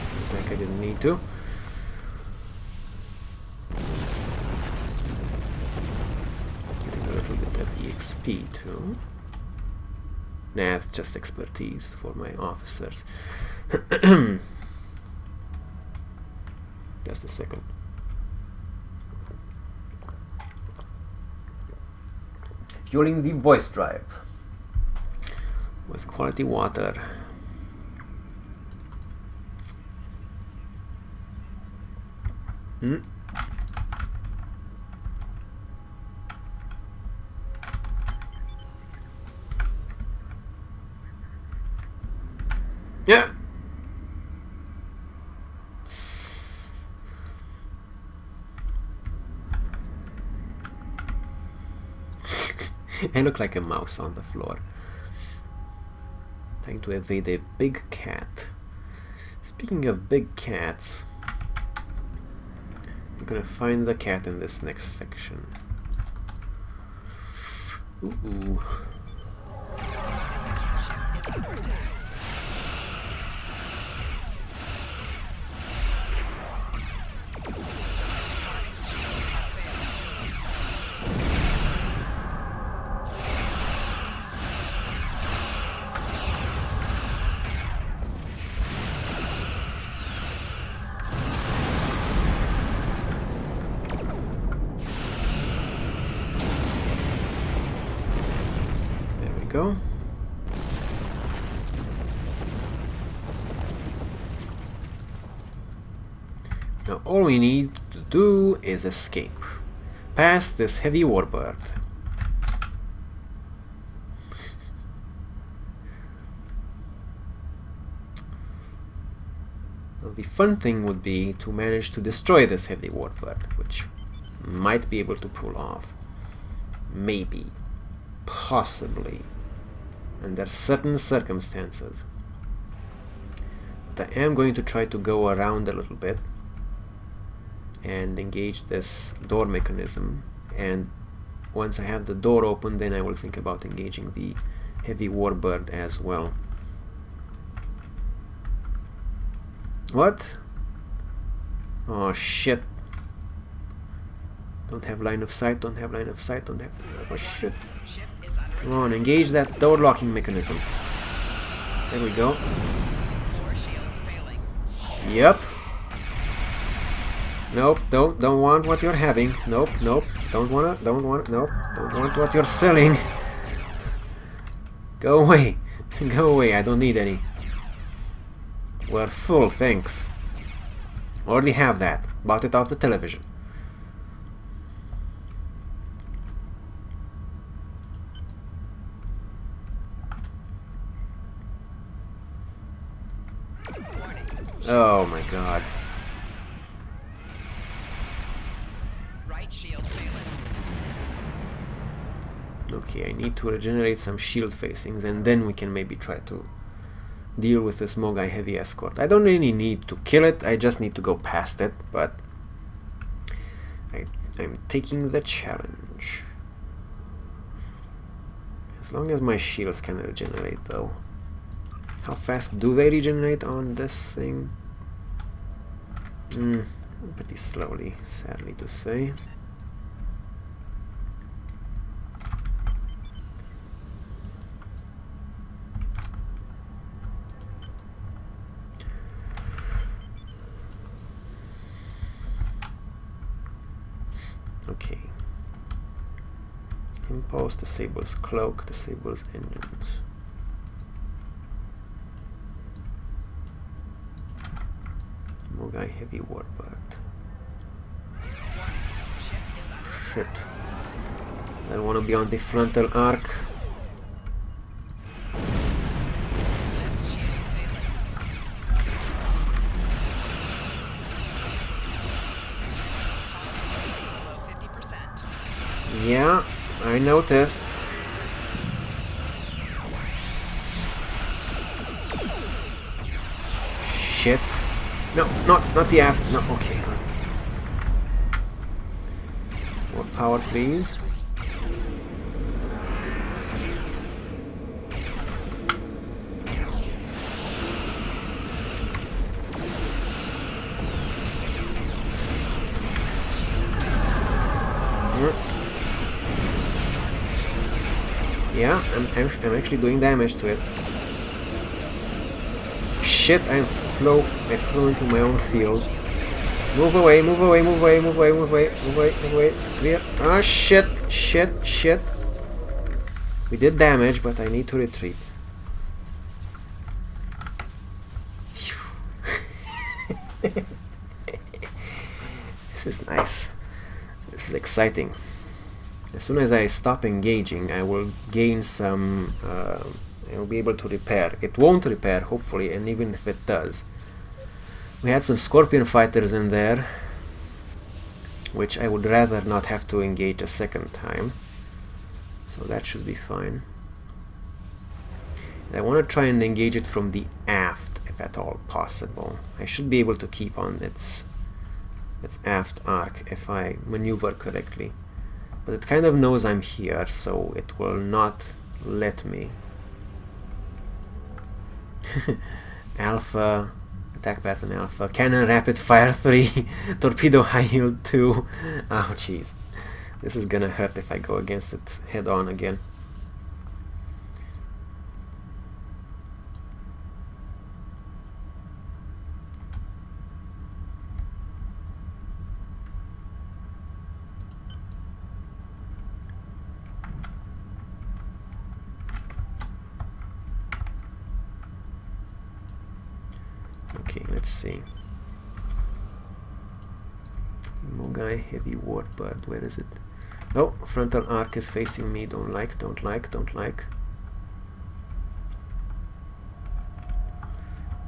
Seems like I didn't need to. Getting a little bit of EXP too. Nah, it's just expertise for my officers. Just a second. Fueling the voice drive with quality water. I look like a mouse on the floor. Trying to evade a big cat. Speaking of big cats, I'm gonna find the cat in this next section. Ooh. Go. Now all we need to do is escape past this heavy warbird. Now the fun thing would be to manage to destroy this heavy warbird, which might be able to pull off. Maybe. Possibly. Under certain circumstances. But I am going to try to go around a little bit and engage this door mechanism, and once I have the door open, then I will think about engaging the heavy warbird as well. What? Oh shit. Don't have line of sight, don't have line of sight, don't have... Oh shit. Come on, engage that door locking mechanism. There we go. Yep. Nope, don't want what you're having. Nope, nope. Don't want, nope. Don't want what you're selling. Go away. Go away, I don't need any. We're full, thanks. Already have that. Bought it off the television. Oh my god. Right shield failing. Okay, I need to regenerate some shield facings, and then we can maybe try to deal with this Mogai heavy escort. I don't really need to kill it, I just need to go past it, but I'm taking the challenge. As long as my shields can regenerate though. How fast do they regenerate on this thing? Pretty slowly, sadly to say. Okay. Impulse disables cloak, disables engines. Mogai heavy warbird. Shit. I don't want to be on the frontal arc. Yeah, I noticed. Shit. No, not the aft. No, okay, good. More power, please. Yeah, I'm actually doing damage to it. Shit, I flew into my own field. Move away, move away, move away, move away, move away, move away, move away. Clear. Ah, shit, shit, shit. We did damage, but I need to retreat. This is nice. This is exciting. As soon as I stop engaging, I will gain some... I will be able to repair. It won't repair, hopefully, and even if it does. We had some Scorpion fighters in there, which I would rather not have to engage a second time. So that should be fine. And I want to try and engage it from the aft, if at all possible. I should be able to keep on its aft arc if I maneuver correctly. But it kind of knows I'm here, so it will not let me. Alpha, attack pattern alpha, cannon rapid fire 3, torpedo high yield 2. Oh jeez, this is gonna hurt if I go against it head on again. Okay, let's see. Mogai, heavy warbird, where is it? Oh, frontal arc is facing me, don't like.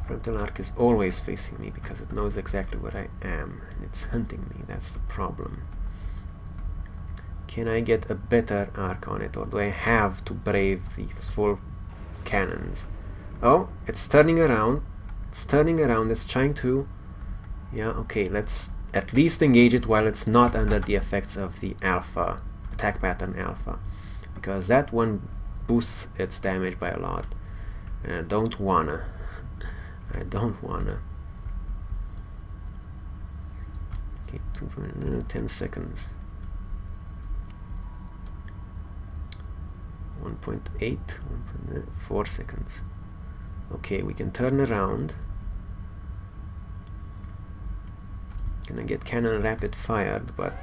Frontal arc is always facing me because it knows exactly where I am and it's hunting me, that's the problem. Can I get a better arc on it, or do I have to brave the full cannons? Oh, it's turning around. It's turning around, it's trying to... Yeah, okay, let's at least engage it while it's not under the effects of the alpha, attack pattern alpha. Because that one boosts its damage by a lot. And I don't wanna. I don't wanna. Okay, 10 seconds. 1.8, 1.4 seconds. Okay, we can turn around. Gonna get cannon rapid fired, but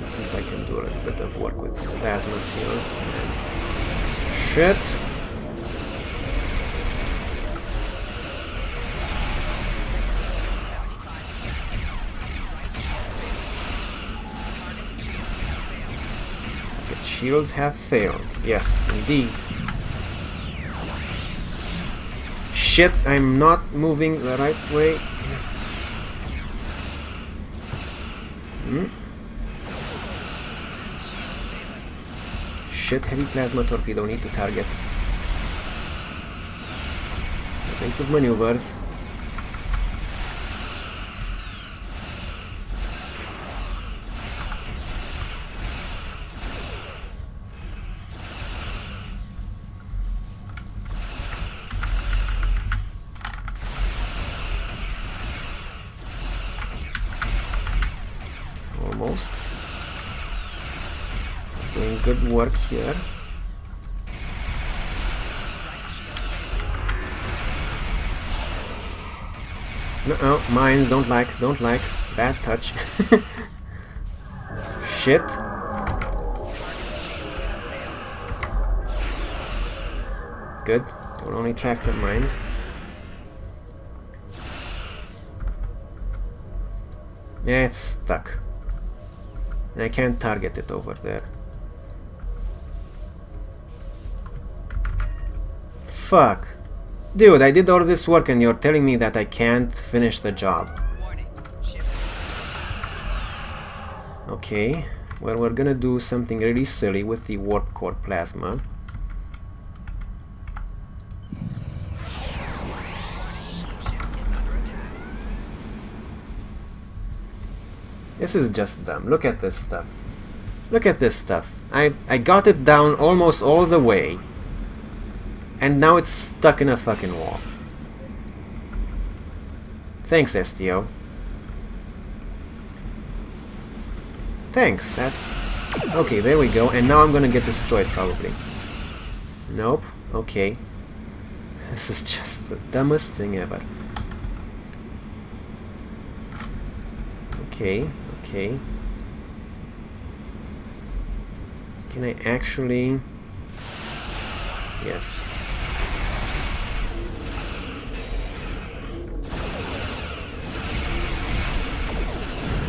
let's see if I can do a little bit of work with plasma field. Shit. Its shields have failed. Yes, indeed. Shit, I'm not moving the right way. Shit, heavy plasma torpedo, need to target. Evasive maneuvers. Almost. Doing good work here. No, mines, don't like, bad touch. Shit. Good, will only tractor mines. Yeah, it's stuck. And I can't target it over there. Fuck. Dude, I did all this work and you're telling me that I can't finish the job. Okay, well, we're gonna do something really silly with the warp core plasma. This is just dumb. Look at this stuff. Look at this stuff. I got it down almost all the way. And now it's stuck in a fucking wall. Thanks, STO. Thanks, that's... Okay, there we go. And now I'm gonna get destroyed, probably. Nope. Okay. This is just the dumbest thing ever. Okay, okay. Can I actually... Yes.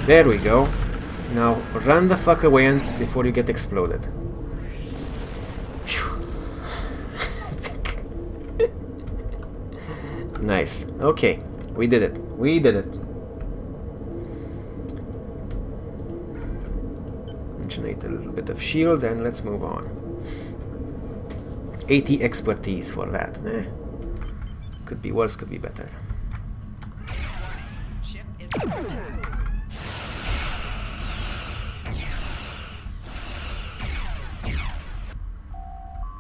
There we go. Now run the fuck away before you get exploded. Nice. Okay, we did it. We did it. Generate a little bit of shields and let's move on. 80 expertise for that. Could be worse, could be better. Ship is under attack.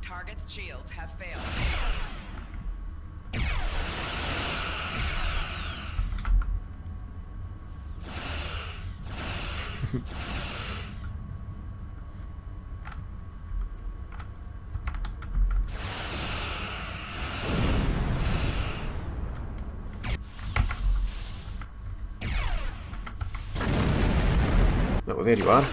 Target's shields have failed. Oh, there you are.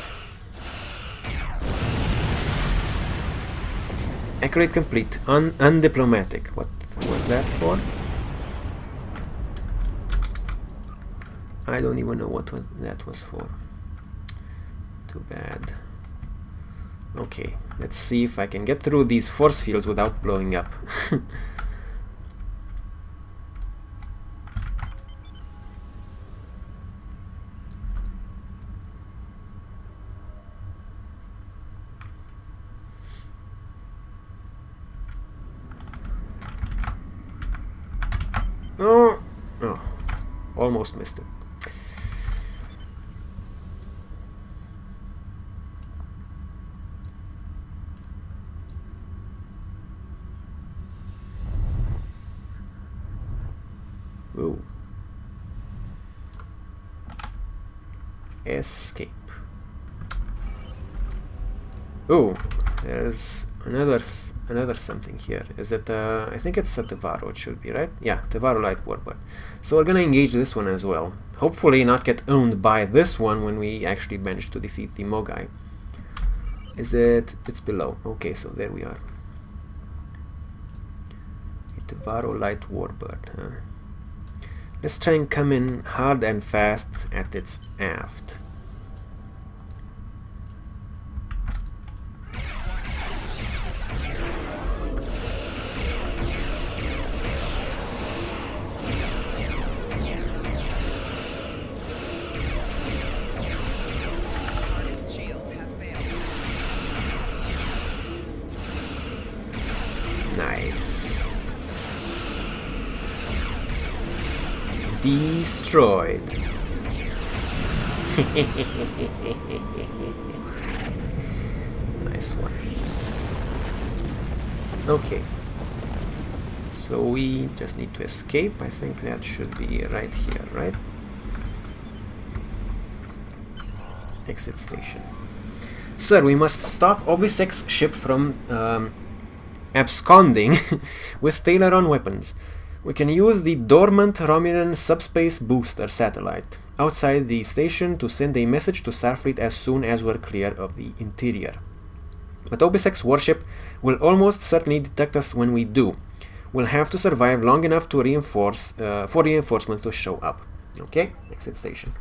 Accurate complete. Undiplomatic. What was that for? I don't even know what that was for. Too bad. Okay, let's see if I can get through these force fields without blowing up. Oh, almost missed it. Ooh. Escape. Ooh, there's another something here. Is it I think it's a Tevaro, it should be, right? Yeah, Tevaro light warbird. So we're gonna engage this one as well. Hopefully not get owned by this one when we actually manage to defeat the Mogai. Is it? It's below. Okay, so there we are. Tevaro light warbird, huh? Let's try and come in hard and fast at its aft. Nice. Destroyed. Nice one. Okay. So we just need to escape. I think that should be right here, right? Exit station. Sir, we must stop OB6 ship from absconding with Tayloron weapons. We can use the dormant Romulan subspace booster satellite outside the station to send a message to Starfleet as soon as we're clear of the interior. But OB6 warship will almost certainly detect us when we do. We'll have to survive long enough to for reinforcements to show up. Okay, exit station.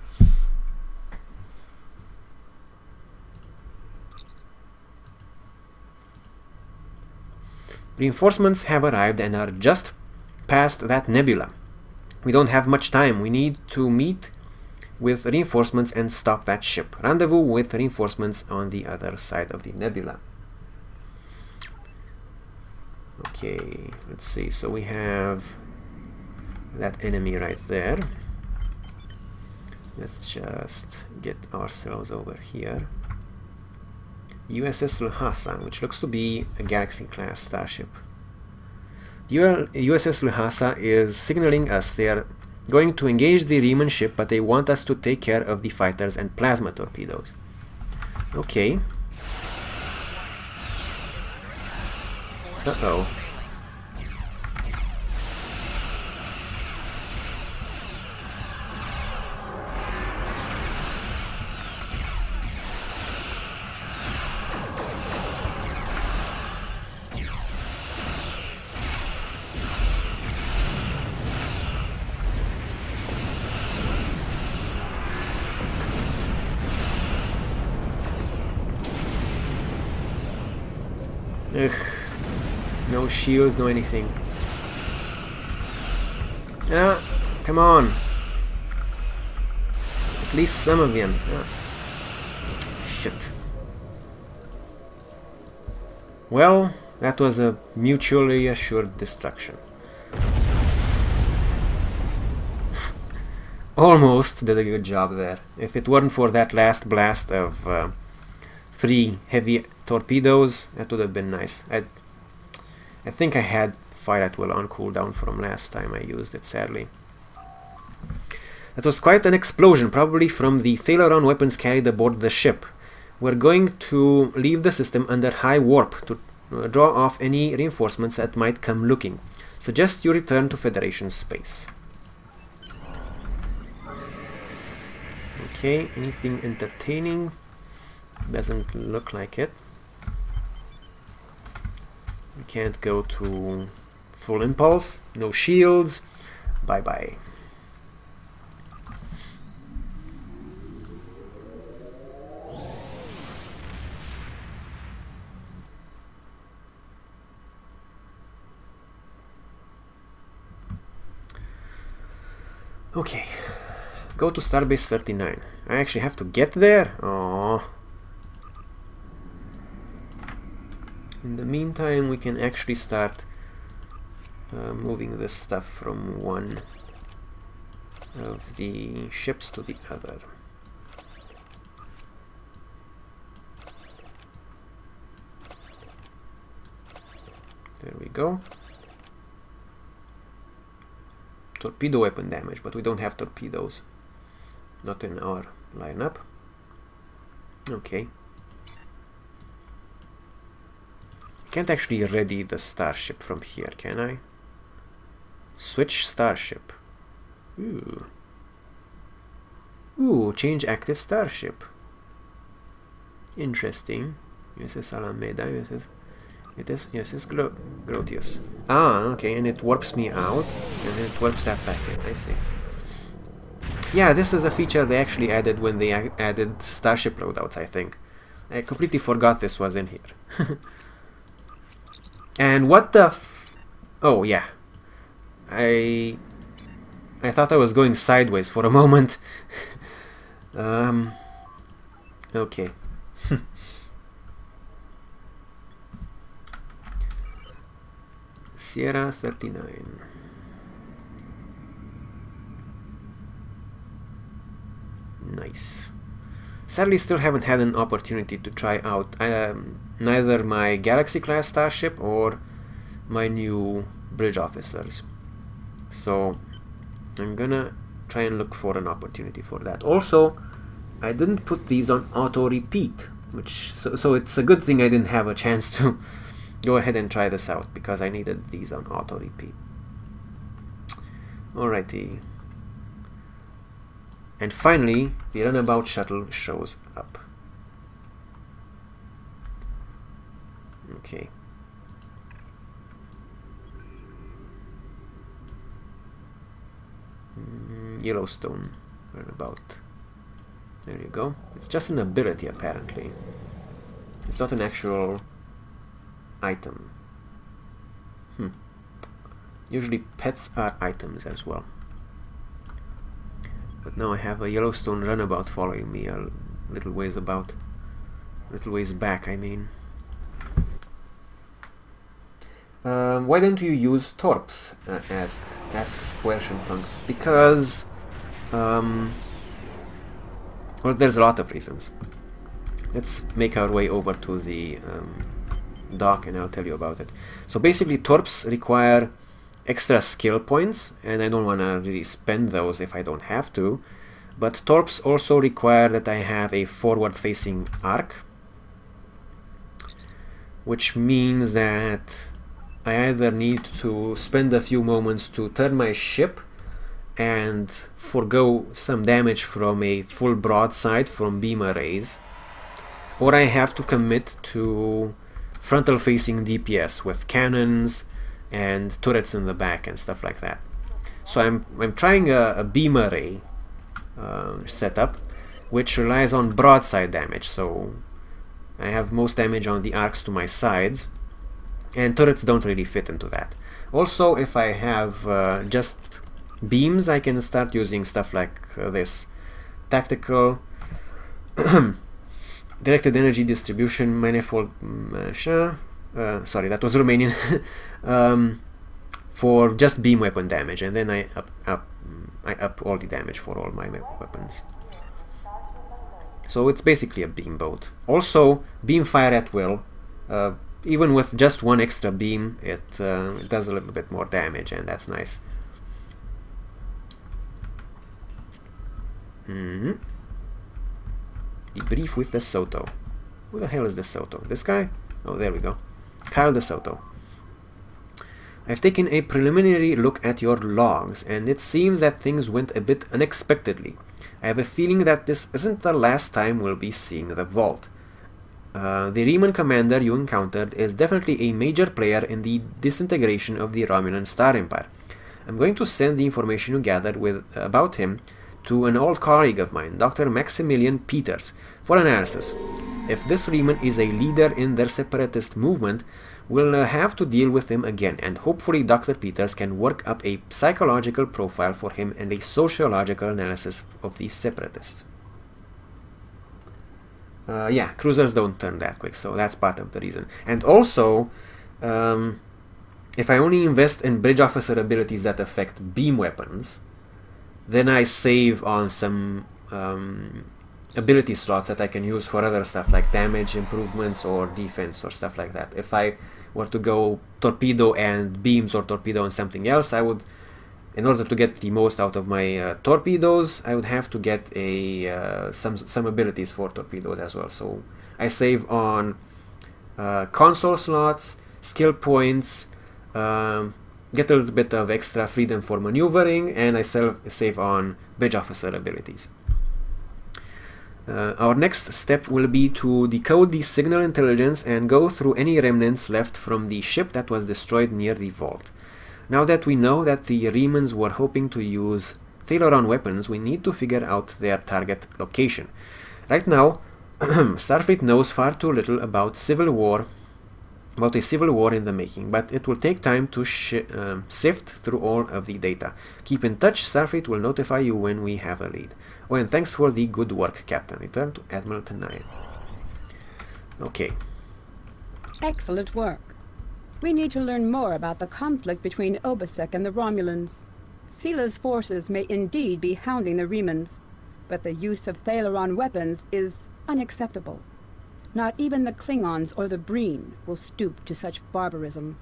Reinforcements have arrived and are just past that nebula. We don't have much time. We need to meet with reinforcements and stop that ship. Rendezvous with reinforcements on the other side of the nebula. Okay, let's see. So we have that enemy right there. Let's just get ourselves over here. USS Lhasa, which looks to be a Galaxy-class starship. The USS Lhasa is signaling us they are going to engage the Riemann ship, but they want us to take care of the fighters and plasma torpedoes. Okay. Uh-oh. Ugh. No shields, no anything. Ah, come on. At least some of them. Ah. Shit. Well, that was a mutually assured destruction. Almost did a good job there. If it weren't for that last blast of 3 heavy torpedoes, that would have been nice. I think I had Fire at Will on cooldown from last time I used it, sadly. That was quite an explosion, probably from the fail-around weapons carried aboard the ship. We're going to leave the system under high warp to draw off any reinforcements that might come looking. Suggest you return to Federation space. Okay, anything entertaining? Doesn't look like it. We can't go to full impulse. No shields. Bye bye. Okay, go to Starbase 39. I actually have to get there? Aww. In the meantime, we can actually start moving this stuff from one of the ships to the other. There we go. Torpedo weapon damage, but we don't have torpedoes. Not in our lineup. Okay. Can't actually ready the starship from here, can I? Switch starship. Ooh. Ooh, change active starship. Interesting. USS Alameda, USS Grotius. Ah, okay, and it warps me out, and then it warps that back in, I see. Yeah, this is a feature they actually added when they added starship loadouts, I think. I completely forgot this was in here. And what the oh, yeah. I thought I was going sideways for a moment. Okay. Sierra 39. Nice. Sadly, still haven't had an opportunity to try out neither my Galaxy class starship or my new bridge officers. So I'm gonna try and look for an opportunity for that. Also, I didn't put these on auto repeat, so it's a good thing I didn't have a chance to go ahead and try this out, because I needed these on auto repeat. Alrighty. And finally, the runabout shuttle shows up. Okay. Yellowstone runabout. There you go. It's just an ability, apparently. It's not an actual item. Usually pets are items as well. But now I have a Yellowstone runabout following me a little ways back, I mean. Why don't you use torps? Asks Question Punks. Because, well, there's a lot of reasons. Let's make our way over to the dock and I'll tell you about it. So basically, torps require extra skill points, and I don't want to really spend those if I don't have to. But torps also require that I have a forward-facing arc, which means that I either need to spend a few moments to turn my ship and forgo some damage from a full broadside from beam arrays, or I have to commit to frontal-facing DPS with cannons and turrets in the back and stuff like that. So I'm trying a beam array setup, which relies on broadside damage. So I have most damage on the arcs to my sides, and turrets don't really fit into that. Also, if I have just beams, I can start using stuff like this tactical directed energy distribution manifold sorry, that was Romanian for just beam weapon damage, and then I up all the damage for all my weapons. So it's basically a beam boat. Also, beam fire at will. Even with just one extra beam, it does a little bit more damage, and that's nice. Debrief with De Soto. Who the hell is De Soto? This guy? Oh, there we go. Kyle De Soto. I've taken a preliminary look at your logs, and it seems that things went a bit unexpectedly. I have a feeling that this isn't the last time we'll be seeing the vault. The Riemann commander you encountered is definitely a major player in the disintegration of the Romulan Star Empire. I'm going to send the information you gathered about him to an old colleague of mine, Dr. Maximilian Peters, for analysis. If this Riemann is a leader in their separatist movement, we'll have to deal with him again, and hopefully Dr. Peters can work up a psychological profile for him and a sociological analysis of the separatists. Yeah, cruisers don't turn that quick, so that's part of the reason. And also, if I only invest in bridge officer abilities that affect beam weapons, then I save on some ability slots that I can use for other stuff like damage improvements or defense or stuff like that. If I were to go torpedo and beams or torpedo and something else, I would, in order to get the most out of my torpedoes, I would have to get a some abilities for torpedoes as well. So I save on console slots, skill points, get a little bit of extra freedom for maneuvering, and I save on bridge officer abilities. Our next step will be to decode the signal intelligence and go through any remnants left from the ship that was destroyed near the vault. Now that we know that the Riemanns were hoping to use Thalaron weapons, we need to figure out their target location. Right now, Starfleet knows far too little about a civil war in the making, but it will take time to sift through all of the data. Keep in touch. Starfleet will notify you when we have a lead. Oh, and thanks for the good work, Captain. Return to Admiral Tenaya. Okay. Excellent work. We need to learn more about the conflict between Obasek and the Romulans. Sila's forces may indeed be hounding the Riemanns, but the use of Thalaron weapons is unacceptable. Not even the Klingons or the Breen will stoop to such barbarism.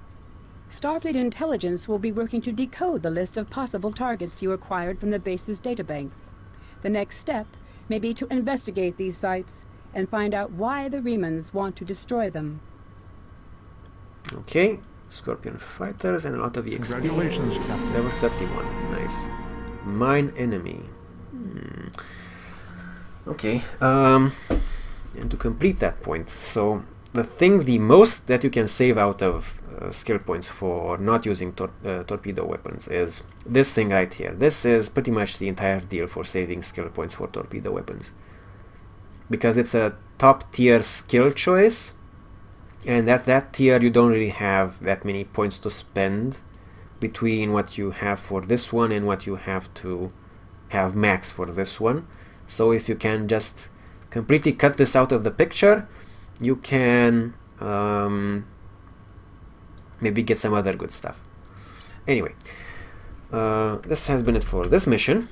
Starfleet intelligence will be working to decode the list of possible targets you acquired from the base's databanks. The next step may be to investigate these sites and find out why the Riemanns want to destroy them. Okay, Scorpion fighters and a lot of EXP. Congratulations, Captain. Level 31, nice. Mine enemy. Okay, and to complete that point, so the most that you can save out of skill points for not using torpedo weapons is this thing right here. This is pretty much the entire deal for saving skill points for torpedo weapons, because it's a top tier skill choice, and at that tier you don't really have that many points to spend between what you have for this one and what you have to have max for this one. So if you can just completely cut this out of the picture, you can maybe get some other good stuff. Anyway, this has been it for this mission.